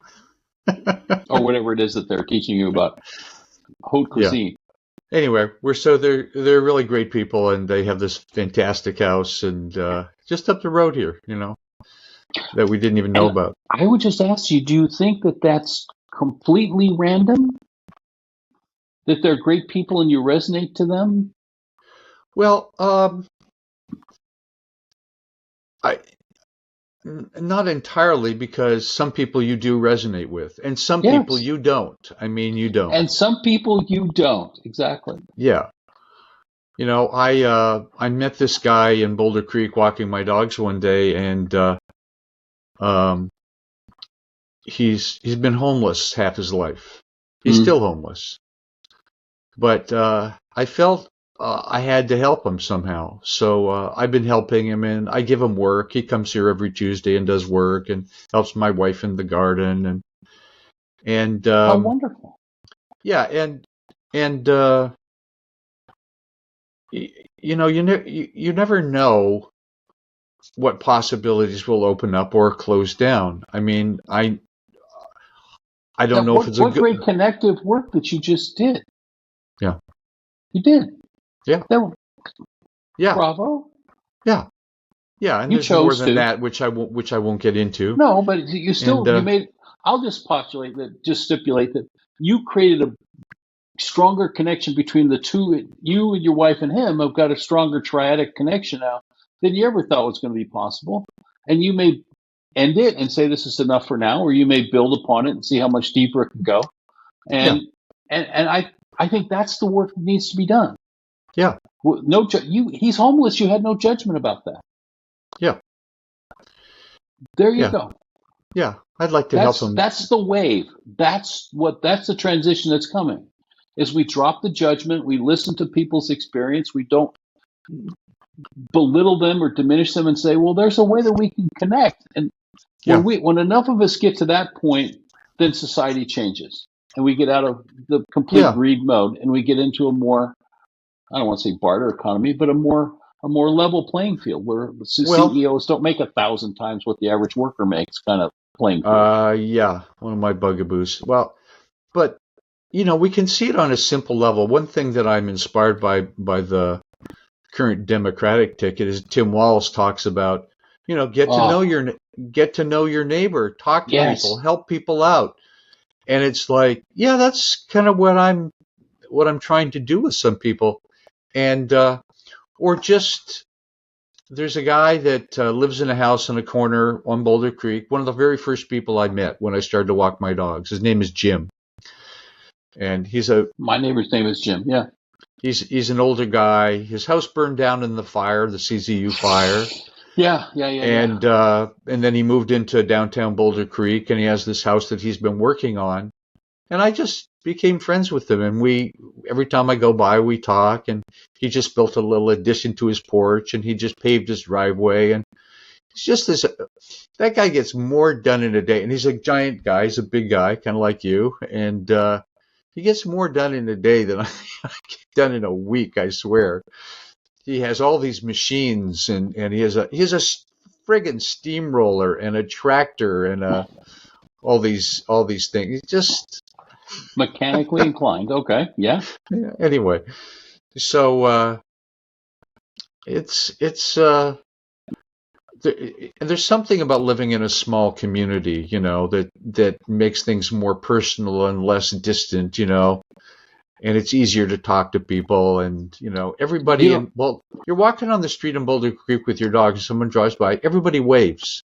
Speaker 2: or whatever it is that they're teaching you about haute
Speaker 1: yeah.
Speaker 2: cuisine.
Speaker 1: Anyway, they're really great people, and they have this fantastic house, and just up the road here, that we didn't even know
Speaker 2: And
Speaker 1: about.
Speaker 2: I would just ask you, do you think that that's completely random? That they're great people and you resonate to them?
Speaker 1: Well, I not entirely, because some people you do resonate with, and some people
Speaker 2: Yes.
Speaker 1: you don't. I mean, you don't.
Speaker 2: And some people you don't. Exactly.
Speaker 1: Yeah. I met this guy in Boulder Creek walking my dogs one day, and um, he's been homeless half his life. He's
Speaker 2: Mm.
Speaker 1: still homeless, but I felt I had to help him somehow. So I've been helping him, and I give him work. He comes here every Tuesday and does work and helps my wife in the garden, and
Speaker 2: How wonderful.
Speaker 1: yeah, and you never know what possibilities will open up or close down. I mean, I
Speaker 2: Now,
Speaker 1: don't know if it's a
Speaker 2: what
Speaker 1: good.
Speaker 2: great connective work that you just did.
Speaker 1: Yeah,
Speaker 2: You did.
Speaker 1: yeah,
Speaker 2: That,
Speaker 1: yeah,
Speaker 2: bravo.
Speaker 1: yeah, yeah. And
Speaker 2: You
Speaker 1: there's more
Speaker 2: chose
Speaker 1: than
Speaker 2: to.
Speaker 1: that, which I won't get into.
Speaker 2: No, but you
Speaker 1: And
Speaker 2: still, you made, I'll just postulate that, just stipulate that you created a stronger connection between the two. You and your wife and him have got a stronger triadic connection now than you ever thought was going to be possible. And you may end it and say this is enough for now, or you may build upon it and see how much deeper it can go.
Speaker 1: yeah,
Speaker 2: And I think that's the work that needs to be done.
Speaker 1: yeah,
Speaker 2: No, he's homeless. You had no judgment about that.
Speaker 1: yeah,
Speaker 2: There you
Speaker 1: yeah,
Speaker 2: go.
Speaker 1: yeah. I'd like to help him.
Speaker 2: That's the wave. That's the transition that's coming. Is we drop the judgment, we listen to people's experience, we don't belittle them or diminish them and say, well, there's a way that we can connect. And
Speaker 1: Yeah,
Speaker 2: when enough of us get to that point, then society changes and we get out of the complete
Speaker 1: yeah.
Speaker 2: greed mode and we get into a more, I don't want to say barter economy, but a more level playing field where
Speaker 1: Well,
Speaker 2: CEOs don't make 1,000 times what the average worker makes, kind of playing field.
Speaker 1: yeah, one of my bugaboos. Well, but we can see it on a simple level. One thing that I'm inspired by the current Democratic ticket is Tim Walz talks about, get to know
Speaker 2: Oh,
Speaker 1: your neighbor, talk to people,
Speaker 2: yes.
Speaker 1: help people out. And it's like, yeah, that's kind of what I'm trying to do with some people. And or just there's a guy that lives in a house in a corner on Boulder Creek, one of the very first people I met when I started to walk my dogs. His name is Jim. And
Speaker 2: My neighbor's name is Jim. Yeah.
Speaker 1: he's an older guy. His house burned down in the fire, the CZU fire.
Speaker 2: Yeah.
Speaker 1: And then he moved into downtown Boulder Creek, and he has this house that he's been working on. And I just became friends with him, and every time I go by, we talk. And he just built a little addition to his porch, and he just paved his driveway. And it's just that guy gets more done in a day. And he's a giant guy, he's a big guy, kind of like you, and he gets more done in a day than I get done in a week, I swear. He has all these machines, and he has a friggin' steamroller and a tractor and all these things. Just
Speaker 2: Mechanically inclined. Okay. Yeah.
Speaker 1: anyway. So there's something about living in a small community, that makes things more personal and less distant, and it's easier to talk to people, and everybody.
Speaker 2: You know,
Speaker 1: And well, you're walking on the street in Boulder Creek with your dog, and someone drives by, everybody waves.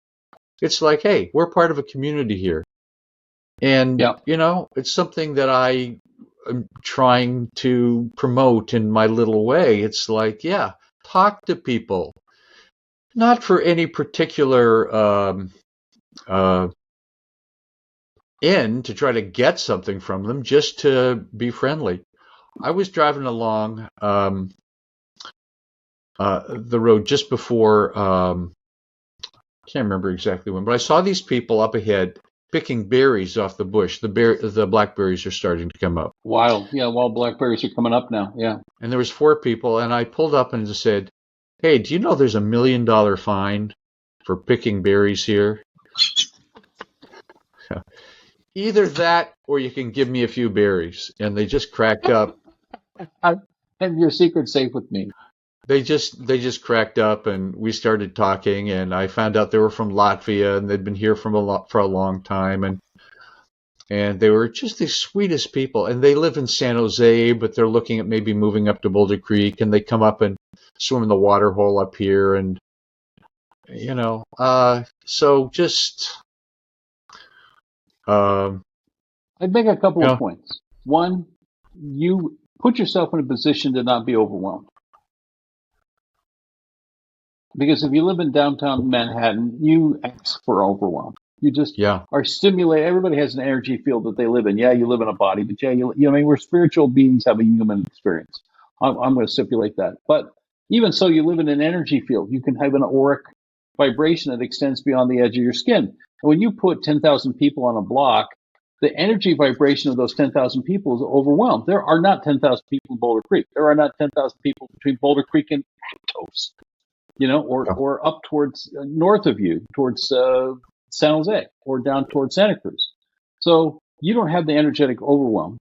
Speaker 1: It's like, hey, we're part of a community here. And,
Speaker 2: yeah.
Speaker 1: it's something that I am trying to promote in my little way. It's like, yeah, talk to people, not for any particular, uh, in to try to get something from them, just to be friendly. I was driving along the road just before, I can't remember exactly when, but I saw these people up ahead picking berries off the bush. The blackberries are starting to come up.
Speaker 2: Wild blackberries are coming up now. Yeah.
Speaker 1: And there was 4 people, and I pulled up and said, "Hey, do you know there's $1 million fine for picking berries here? Either that or you can give me a few berries." And they just cracked up.
Speaker 2: I have your secret safe with me.
Speaker 1: They just cracked up, and we started talking, and I found out they were from Latvia, and they'd been here for a long time, and they were just the sweetest people. And they live in San Jose, but they're looking at maybe moving up to Boulder Creek, and they come up and swim in the water hole up here, and so just
Speaker 2: I'd make a couple of points. One, you put yourself in a position to not be overwhelmed. Because if you live in downtown Manhattan, you ask for overwhelm. You just are stimulated. Everybody has an energy field that they live in. Yeah, you live in a body, but I mean, we're spiritual beings having a human experience. I'm going to stipulate that. But even so, you live in an energy field. You can have an auric vibration that extends beyond the edge of your skin. And when you put 10,000 people on a block, the energy vibration of those 10,000 people is overwhelmed. There are not 10,000 people in Boulder Creek. There are not 10,000 people between Boulder Creek and Aptos. Or up towards north of you, towards San Jose, or down towards Santa Cruz. So you don't have the energetic overwhelm.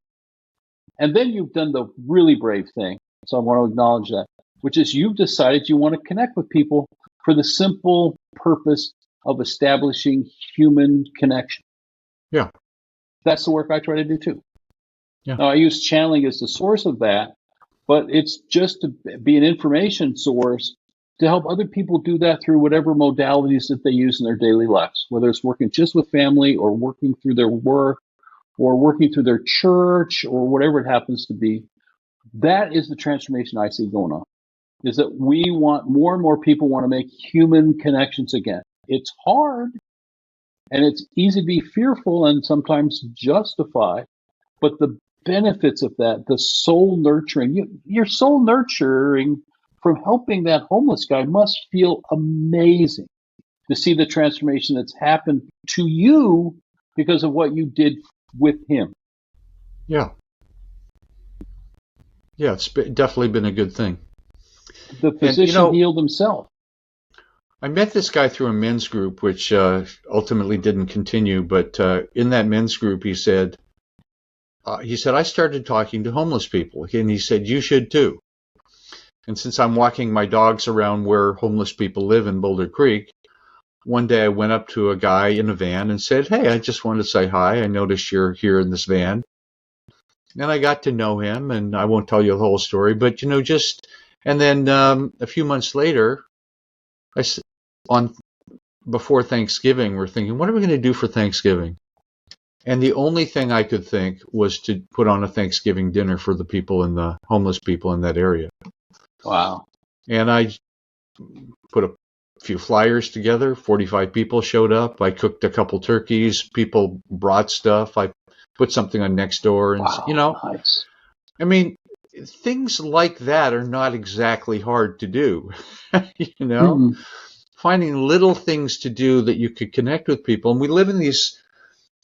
Speaker 2: And then you've done the really brave thing. So I want to acknowledge that, which is you've decided you want to connect with people for the simple purpose of establishing human connection.
Speaker 1: Yeah.
Speaker 2: That's the work I try to do too.
Speaker 1: Yeah.
Speaker 2: Now, I use channeling as the source of that, but it's just to be an information source to help other people do that through whatever modalities that they use in their daily lives, whether it's working just with family or working through their work or working through their church or whatever it happens to be. That is the transformation I see going on, is that we want more and more people want to make human connections again. It's hard and it's easy to be fearful and sometimes justify, but the benefits of that, the soul nurturing, your soul nurturing from helping that homeless guy must feel amazing to see the transformation that's happened to you because of what you did with him.
Speaker 1: Yeah. Yeah, it's definitely been a good thing.
Speaker 2: The physician healed himself.
Speaker 1: I met this guy through a men's group, which ultimately didn't continue. But in that men's group, he said, I started talking to homeless people. And he said, you should too. And since I'm walking my dogs around where homeless people live in Boulder Creek, one day I went up to a guy in a van and said, hey, I just wanted to say hi. I noticed you're here in this van. And I got to know him, and I won't tell you the whole story, but, and then a few months later, before Thanksgiving, we're thinking, what are we going to do for Thanksgiving? And the only thing I could think was to put on a Thanksgiving dinner for the homeless people in that area.
Speaker 2: Wow.
Speaker 1: And I put a few flyers together. 45 people showed up. I cooked a couple turkeys. People brought stuff. I put something on Nextdoor. And,
Speaker 2: nice.
Speaker 1: I mean, things like that are not exactly hard to do. Mm-hmm. Finding little things to do that you could connect with people. And we live in these,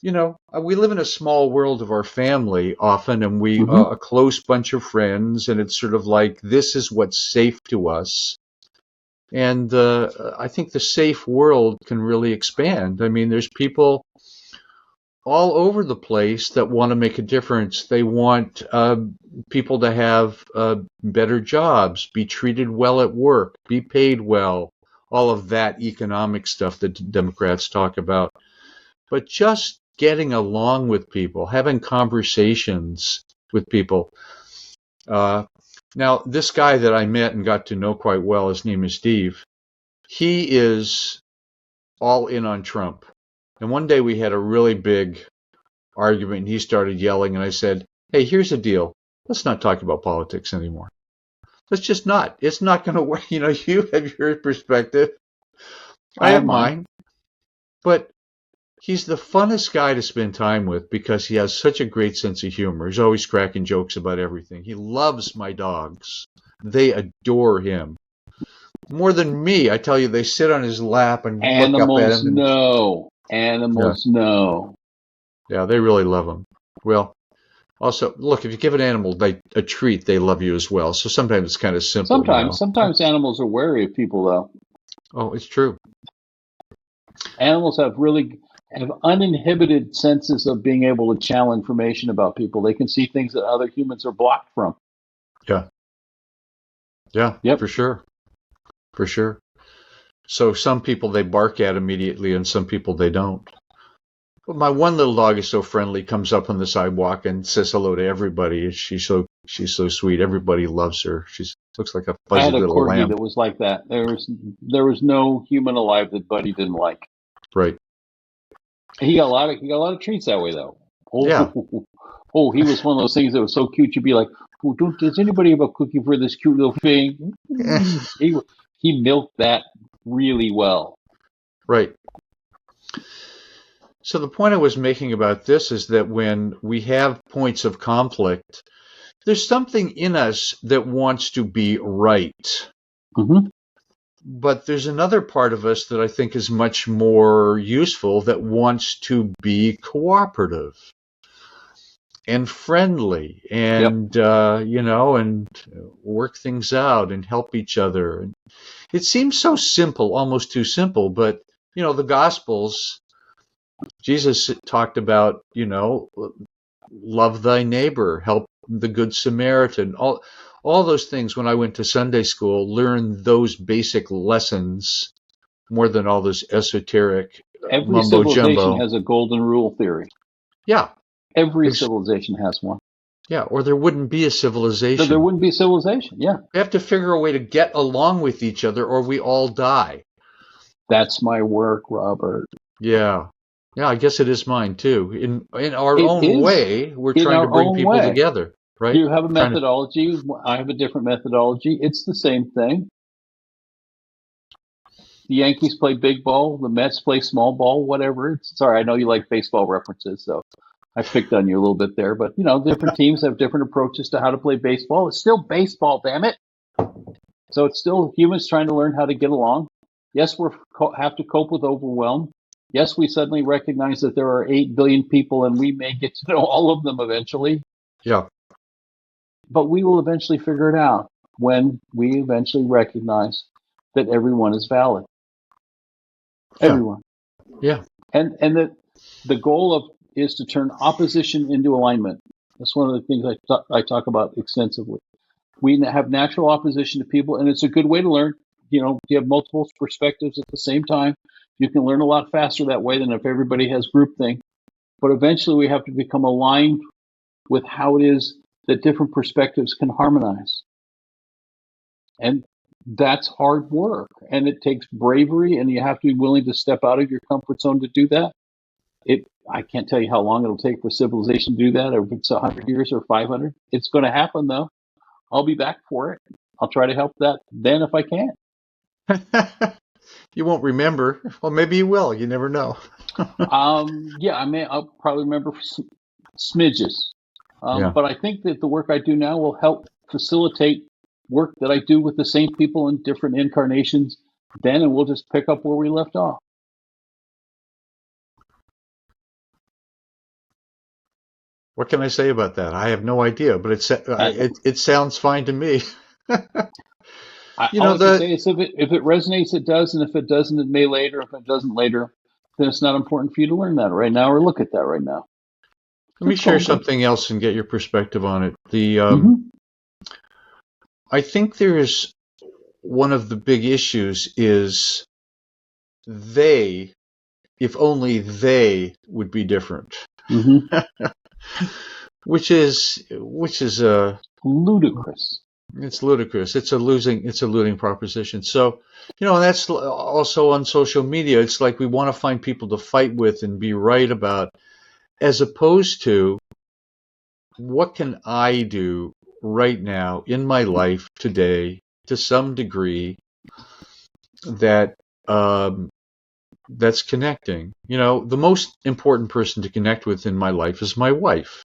Speaker 1: we live in a small world of our family often, and we a close bunch of friends, and it's sort of like, this is what's safe to us. And I think the safe world can really expand. I mean, there's people all over the place that want to make a difference. They want people to have better jobs, be treated well at work, be paid well, all of that economic stuff that Democrats talk about. But just getting along with people, having conversations with people. Now, this guy that I met and got to know quite well, his name is Steve. He is all in on Trump. And one day we had a really big argument, and he started yelling, and I said, hey, here's the deal. Let's not talk about politics anymore. Let's just not. It's not going to work. You have your perspective. I have mine. But He's the funnest guy to spend time with because he has such a great sense of humor. He's always cracking jokes about everything. He loves my dogs. They adore him. More than me, I tell you, they sit on his lap and look up at
Speaker 2: Animals
Speaker 1: him. And,
Speaker 2: know. Animals know.
Speaker 1: yeah, they really love him. Well, also, look, if you give an animal a treat, they love you as well. So sometimes it's kind of simple,
Speaker 2: Sometimes animals are wary of people, though.
Speaker 1: Oh, it's true.
Speaker 2: Animals have uninhibited senses of being able to channel information about people. They can see things that other humans are blocked from.
Speaker 1: Yeah. Yeah,
Speaker 2: Yep.
Speaker 1: for sure. For sure. So some people they bark at immediately and some people they don't. But my one little dog is so friendly, comes up on the sidewalk and says hello to everybody. She's so sweet. Everybody loves her. She looks like a
Speaker 2: I
Speaker 1: fuzzy
Speaker 2: had a
Speaker 1: little
Speaker 2: corgi
Speaker 1: lamb.
Speaker 2: that was like that. There was no human alive that Buddy didn't like.
Speaker 1: Right.
Speaker 2: He got a lot of treats that way, though.
Speaker 1: Yeah.
Speaker 2: Oh, he was one of those things that was so cute. You'd be like, oh, does anybody have a cookie for this cute little thing? He milked that really well.
Speaker 1: Right. So the point I was making about this is that when we have points of conflict, there's something in us that wants to be right.
Speaker 2: Mm-hmm.
Speaker 1: But there's another part of us that I think is much more useful that wants to be cooperative and friendly and, and work things out and help each other. And it seems so simple, almost too simple, but, the Gospels, Jesus talked about, love thy neighbor, help the Good Samaritan, all those things. When I went to Sunday school, learned those basic lessons more than all this esoteric
Speaker 2: Every
Speaker 1: mumbo
Speaker 2: civilization
Speaker 1: jumbo.
Speaker 2: has a golden rule theory.
Speaker 1: Yeah.
Speaker 2: Every civilization has one.
Speaker 1: Yeah, or there wouldn't be a civilization.
Speaker 2: So there wouldn't be a civilization, yeah.
Speaker 1: We have to figure a way to get along with each other or we all die.
Speaker 2: That's my work, Robert.
Speaker 1: Yeah. Yeah, I guess it is mine too. In our own way, we're trying to bring people together, right?
Speaker 2: You have a methodology. I have a different methodology. It's the same thing. The Yankees play big ball. The Mets play small ball, whatever. Sorry, I know you like baseball references, so I picked on you a little bit there. But, different teams have different approaches to how to play baseball. It's still baseball, damn it. So it's still humans trying to learn how to get along. Yes, we have to cope with overwhelm. Yes, we suddenly recognize that there are 8 billion people and we may get to know all of them eventually.
Speaker 1: Yeah.
Speaker 2: But we will eventually figure it out when we eventually recognize that everyone is valid.
Speaker 1: Yeah.
Speaker 2: Everyone.
Speaker 1: Yeah.
Speaker 2: And that the goal is to turn opposition into alignment. That's one of the things I talk about extensively. We have natural opposition to people, and it's a good way to learn. You have multiple perspectives at the same time. You can learn a lot faster that way than if everybody has groupthink. But eventually we have to become aligned with how it is that different perspectives can harmonize. And that's hard work. And it takes bravery, and you have to be willing to step out of your comfort zone to do that. I can't tell you how long it'll take for civilization to do that, or if it's 100 years or 500. It's going to happen, though. I'll be back for it. I'll try to help that then if I can.
Speaker 1: You won't remember. Well, maybe you will. You never know.
Speaker 2: I'll probably remember smidges. But I think that the work I do now will help facilitate work that I do with the same people in different incarnations then, and we'll just pick up where we left off.
Speaker 1: What can I say about that? I have no idea, but it sounds fine to me.
Speaker 2: All I can say is if it resonates, it does, and if it doesn't, it may later. If it doesn't later, then it's not important for you to learn that right now or look at that right now.
Speaker 1: Let me share something else and get your perspective on it. I think there is one of the big issues is if only they would be different. which is
Speaker 2: ludicrous.
Speaker 1: It's ludicrous. It's a losing proposition. So, and that's also on social media. It's like we want to find people to fight with and be right about, as opposed to what can I do right now in my life today to some degree that that's connecting. The most important person to connect with in my life is my wife.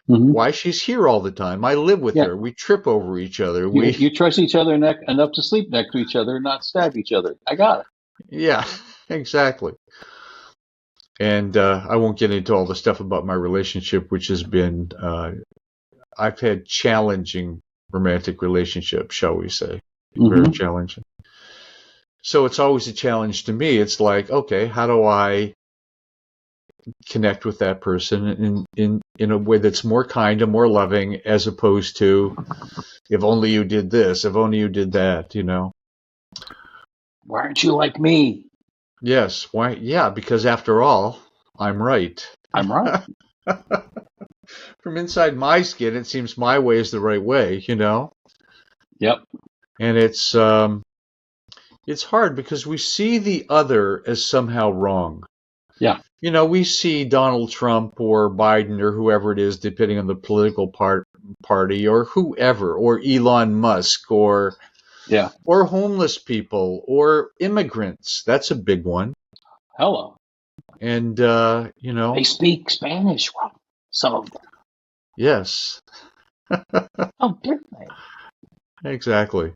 Speaker 2: Mm-hmm.
Speaker 1: Why? She's here all the time. I live with her. We trip over each other.
Speaker 2: You trust each other enough to sleep next to each other and not stab each other. I got it.
Speaker 1: Yeah, exactly. And I won't get into all the stuff about my relationship, which has been, I've had challenging romantic relationships, shall we say. Very challenging. So it's always a challenge to me. It's like, okay, how do I connect with that person in a way that's more kind and more loving, as opposed to, if only you did this, if only you did that,
Speaker 2: Why aren't you like me?
Speaker 1: Yes. Why? Yeah, because after all, I'm right.
Speaker 2: I'm right.
Speaker 1: From inside my skin, it seems my way is the right way,
Speaker 2: Yep.
Speaker 1: And it's hard because we see the other as somehow wrong.
Speaker 2: Yeah.
Speaker 1: We see Donald Trump or Biden or whoever it is, depending on the political party, or whoever, or Elon Musk, or homeless people, or immigrants. That's a big one.
Speaker 2: Hello.
Speaker 1: And
Speaker 2: they speak Spanish. Some of them.
Speaker 1: Yes.
Speaker 2: Oh, do they?
Speaker 1: Exactly.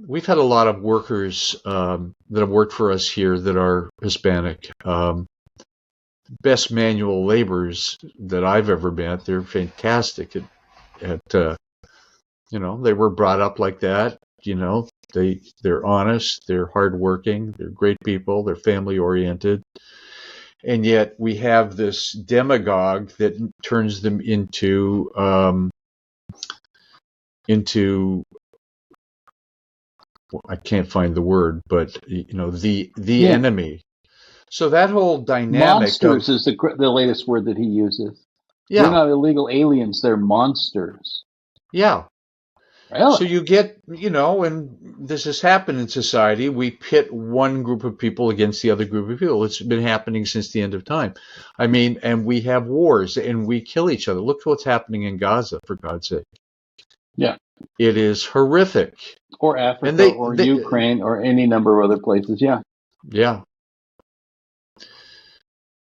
Speaker 1: We've had a lot of workers that have worked for us here that are Hispanic. Best manual laborers that I've ever met. They're fantastic at they were brought up like that. They're honest, they're hardworking, they're great people, they're family oriented. And yet we have this demagogue that turns them into I can't find the word, but the enemy. So that whole dynamic
Speaker 2: monsters is the latest word that he uses.
Speaker 1: Yeah.
Speaker 2: They're not illegal aliens, they're monsters.
Speaker 1: Yeah.
Speaker 2: Really?
Speaker 1: So you get, and this has happened in society, we pit one group of people against the other group of people. It's been happening since the end of time. I mean, and we have wars and we kill each other. Look what's happening in Gaza, for God's sake.
Speaker 2: Yeah.
Speaker 1: It is horrific.
Speaker 2: Or Africa, or Ukraine, or any number of other places. Yeah.
Speaker 1: Yeah.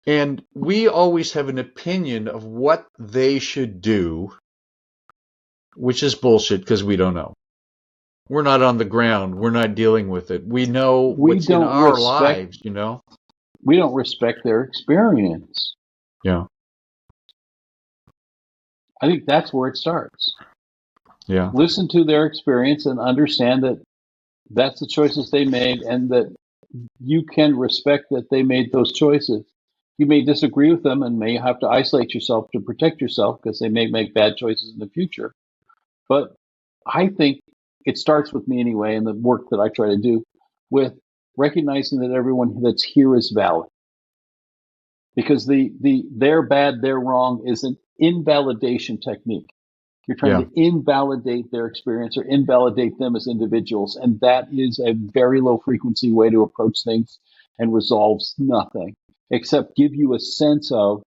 Speaker 1: And we always have an opinion of what they should do, which is bullshit because we don't know. We're not on the ground. We're not dealing with it. We know what's in our lives,
Speaker 2: We don't respect their experience.
Speaker 1: Yeah.
Speaker 2: I think that's where it starts.
Speaker 1: Yeah.
Speaker 2: Listen to their experience and understand that that's the choices they made, and that you can respect that they made those choices. You may disagree with them and may have to isolate yourself to protect yourself because they may make bad choices in the future. But I think it starts with me anyway, and the work that I try to do with recognizing that everyone that's here is valid. Because the they're bad, they're wrong is an invalidation technique. You're trying to invalidate their experience or invalidate them as individuals. And that is a very low frequency way to approach things and resolves nothing except give you a sense of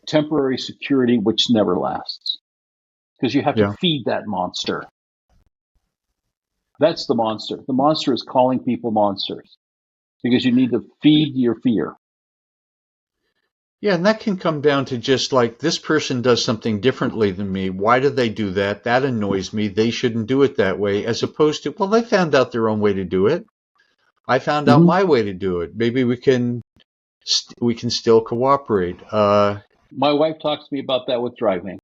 Speaker 2: temporary security, which never lasts. Because you have to feed that monster. That's the monster. The monster is calling people monsters because you need to feed your fear.
Speaker 1: Yeah, and that can come down to just like, this person does something differently than me. Why do they do that? That annoys me. They shouldn't do it that way, as opposed to, well, they found out their own way to do it. I found out my way to do it. Maybe we can still cooperate.
Speaker 2: My wife talks to me about that with driving.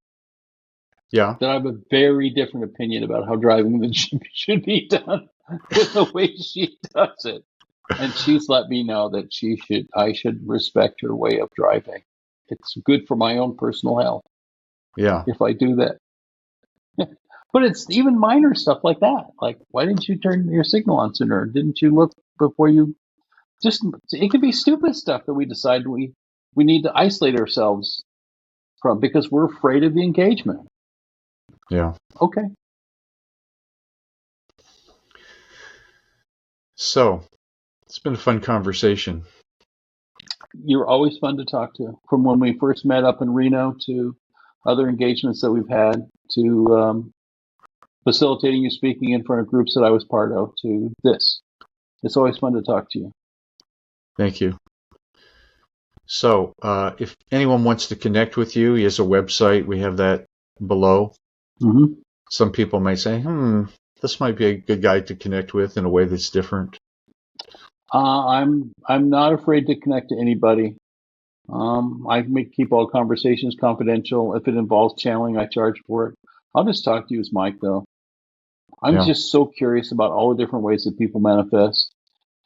Speaker 1: Yeah.
Speaker 2: That I have a very different opinion about how driving should be done with the way she does it. And she's let me know that I should respect her way of driving. It's good for my own personal health.
Speaker 1: Yeah.
Speaker 2: If I do that. But it's even minor stuff like that. Like, why didn't you turn your signal on sooner? Didn't you look before you it could be stupid stuff that we decide we need to isolate ourselves from because we're afraid of the engagement.
Speaker 1: Yeah.
Speaker 2: Okay.
Speaker 1: So, it's been a fun conversation.
Speaker 2: You're always fun to talk to. From when we first met up in Reno to other engagements that we've had to facilitating you speaking in front of groups that I was part of to this. It's always fun to talk to you.
Speaker 1: Thank you. So, if anyone wants to connect with you, he has a website. We have that below.
Speaker 2: Mm-hmm.
Speaker 1: Some people may say, this might be a good guy to connect with in a way that's different.
Speaker 2: I'm not afraid to connect to anybody. I keep all conversations confidential. If it involves channeling, I charge for it. I'll just talk to you as Mike, though. I'm
Speaker 1: Yeah.
Speaker 2: just so curious about all the different ways that people manifest,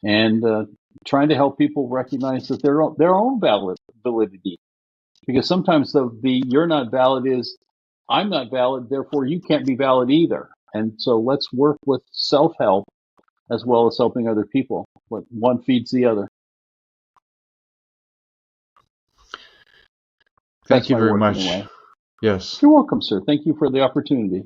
Speaker 2: and trying to help people recognize that their own validity. Because sometimes the "you're not valid" is "I'm not valid, therefore you can't be valid either." And so let's work with self-help as well as helping other people. One feeds the other.
Speaker 1: Thank
Speaker 2: That's
Speaker 1: you
Speaker 2: my
Speaker 1: very
Speaker 2: work
Speaker 1: much.
Speaker 2: anyway.
Speaker 1: Yes.
Speaker 2: You're welcome, sir. Thank you for the opportunity.